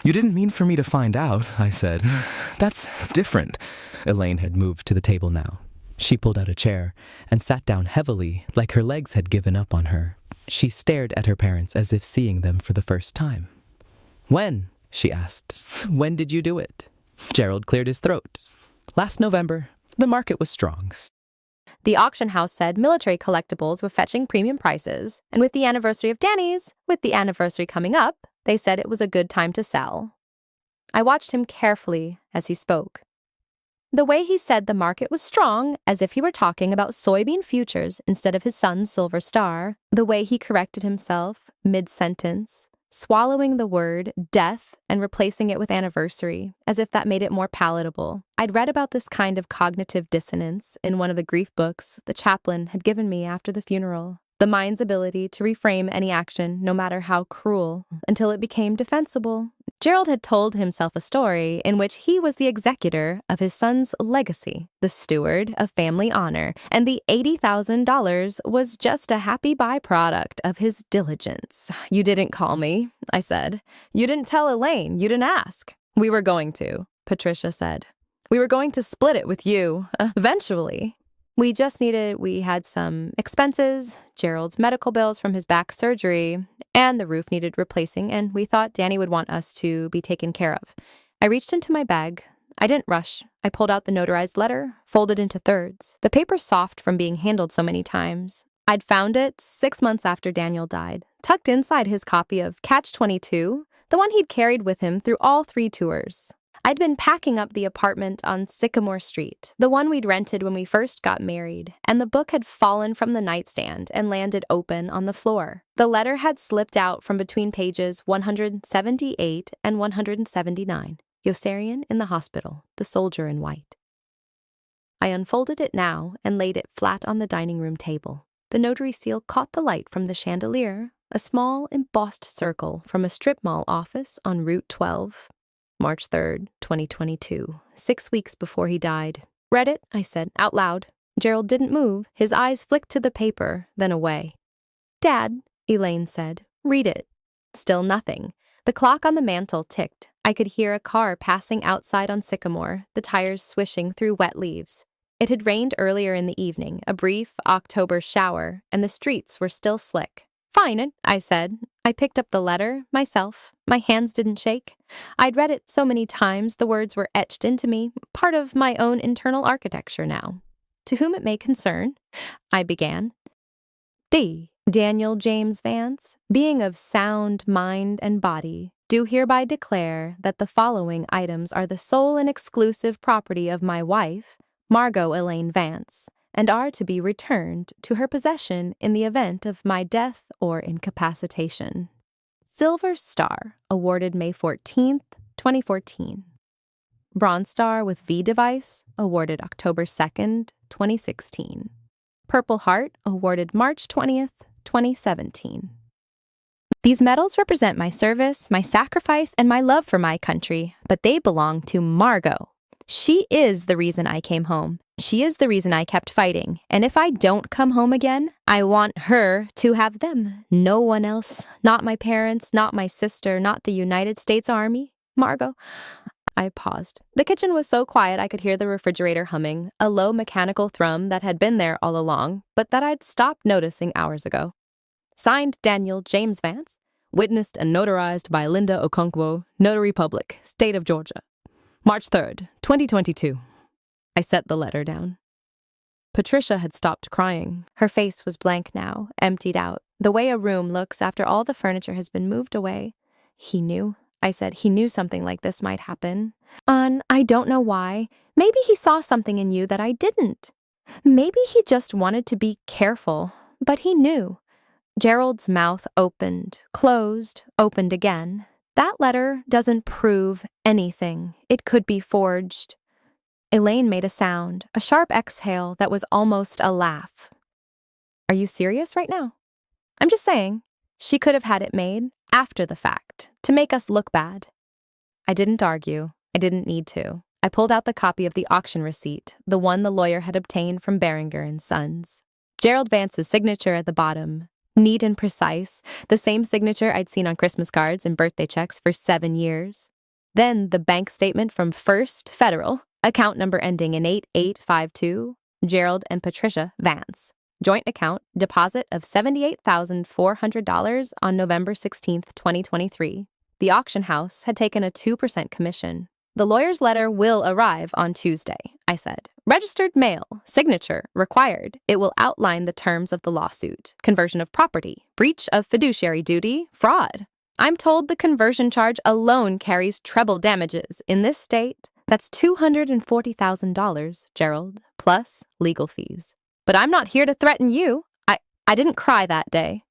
You didn't mean for me to find out, I said. That's different. Elaine had moved to the table now. She pulled out a chair and sat down heavily, like her legs had given up on her. She stared at her parents as if seeing them for the first time. When? She asked. When did you do it? Gerald cleared his throat. Last November. The market was strong. The auction house said military collectibles were fetching premium prices, and with the anniversary of Danny's, with the anniversary coming up, they said it was a good time to sell. I watched him carefully as he spoke. The way he said the market was strong, as if he were talking about soybean futures instead of his son's Silver Star, the way he corrected himself mid-sentence, swallowing the word death and replacing it with anniversary, as if that made it more palatable. I'd read about this kind of cognitive dissonance in one of the grief books the chaplain had given me after the funeral. The mind's ability to reframe any action, no matter how cruel, until it became defensible. Gerald had told himself a story in which he was the executor of his son's legacy, the steward of family honor, and the $80,000 was just a happy byproduct of his diligence. You didn't call me, I said. You didn't tell Elaine. You didn't ask. We were going to, Patricia said. We were going to split it with you, eventually. We had some expenses, Gerald's medical bills from his back surgery, and the roof needed replacing, and we thought Danny would want us to be taken care of. I reached into my bag. I didn't rush. I pulled out the notarized letter, folded into thirds. The paper's soft from being handled so many times. I'd found it 6 months after Daniel died, tucked inside his copy of Catch-22, the one he'd carried with him through all 3 tours. I'd been packing up the apartment on Sycamore Street, the one we'd rented when we first got married, and the book had fallen from the nightstand and landed open on the floor. The letter had slipped out from between pages 178 and 179. Yossarian in the hospital, the soldier in white. I unfolded it now and laid it flat on the dining room table. The notary seal caught the light from the chandelier, a small embossed circle from a strip mall office on Route 12. March 3rd, 2022, 6 weeks before he died. Read it, I said, out loud. Gerald didn't move. His eyes flicked to the paper, then away. Dad, Elaine said, read it. Still nothing. The clock on the mantel ticked. I could hear a car passing outside on Sycamore, the tires swishing through wet leaves. It had rained earlier in the evening, a brief October shower, and the streets were still slick. Fine, I said. I picked up the letter, myself. My hands didn't shake. I'd read it so many times, the words were etched into me, part of my own internal architecture now. To whom it may concern, I began. Daniel James Vance, being of sound mind and body, do hereby declare that the following items are the sole and exclusive property of my wife, Margot Elaine Vance, and are to be returned to her possession in the event of my death or incapacitation. Silver Star, awarded May 14th, 2014. Bronze Star with V device, awarded October 2nd, 2016. Purple Heart, awarded March 20th, 2017. These medals represent my service, my sacrifice, and my love for my country, but they belong to Margot. She is the reason I came home. She is the reason I kept fighting, and if I don't come home again, I want her to have them. No one else, not my parents, not my sister, not the United States Army. Margot. I paused. The kitchen was so quiet I could hear the refrigerator humming, a low mechanical thrum that had been there all along, but that I'd stopped noticing hours ago. Signed, Daniel James Vance. Witnessed and notarized by Linda Okonkwo, Notary Public, State of Georgia. March 3rd, 2022. I set the letter down. Patricia had stopped crying. Her face was blank now, emptied out, the way a room looks after all the furniture has been moved away. He knew. I said he knew something like this might happen. I don't know why. Maybe he saw something in you that I didn't. Maybe he just wanted to be careful, but he knew. Gerald's mouth opened, closed, opened again. That letter doesn't prove anything. It could be forged. Elaine made a sound, a sharp exhale that was almost a laugh. Are you serious right now? I'm just saying. She could have had it made after the fact, to make us look bad. I didn't argue. I didn't need to. I pulled out the copy of the auction receipt, the one the lawyer had obtained from Beringer and Sons. Gerald Vance's signature at the bottom, neat and precise, the same signature I'd seen on Christmas cards and birthday checks for 7 years. Then the bank statement from First Federal, account number ending in 8852, Gerald and Patricia Vance. Joint account, deposit of $78,400 on November 16th, 2023. The auction house had taken a 2% commission. The lawyer's letter will arrive on Tuesday, I said. Registered mail, signature, required. It will outline the terms of the lawsuit. Conversion of property, breach of fiduciary duty, fraud. I'm told the conversion charge alone carries treble damages. In this state, that's $240,000, Gerald, plus legal fees. But I'm not here to threaten you. I didn't cry that day.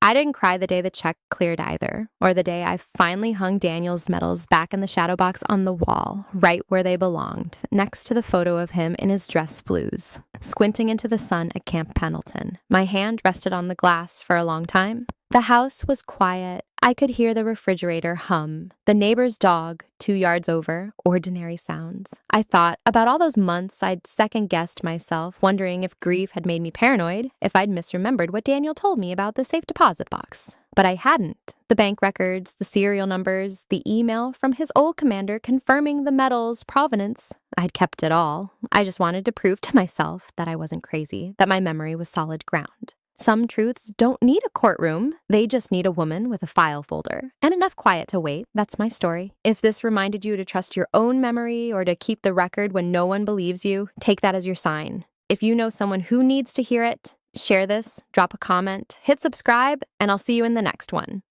I didn't cry the day the check cleared either, or the day I finally hung Daniel's medals back in the shadow box on the wall, right where they belonged, next to the photo of him in his dress blues, squinting into the sun at Camp Pendleton. My hand rested on the glass for a long time. The house was quiet. I could hear the refrigerator hum, the neighbor's dog 2 yards over, ordinary sounds. I thought about all those months I'd second-guessed myself, wondering if grief had made me paranoid, if I'd misremembered what Daniel told me about the safe deposit box. But I hadn't. The bank records, the serial numbers, the email from his old commander confirming the medal's provenance. I'd kept it all. I just wanted to prove to myself that I wasn't crazy, that my memory was solid ground. Some truths don't need a courtroom. They just need a woman with a file folder and enough quiet to wait. That's my story. If this reminded you to trust your own memory or to keep the record when no one believes you, take that as your sign. If you know someone who needs to hear it, share this, drop a comment, hit subscribe, and I'll see you in the next one.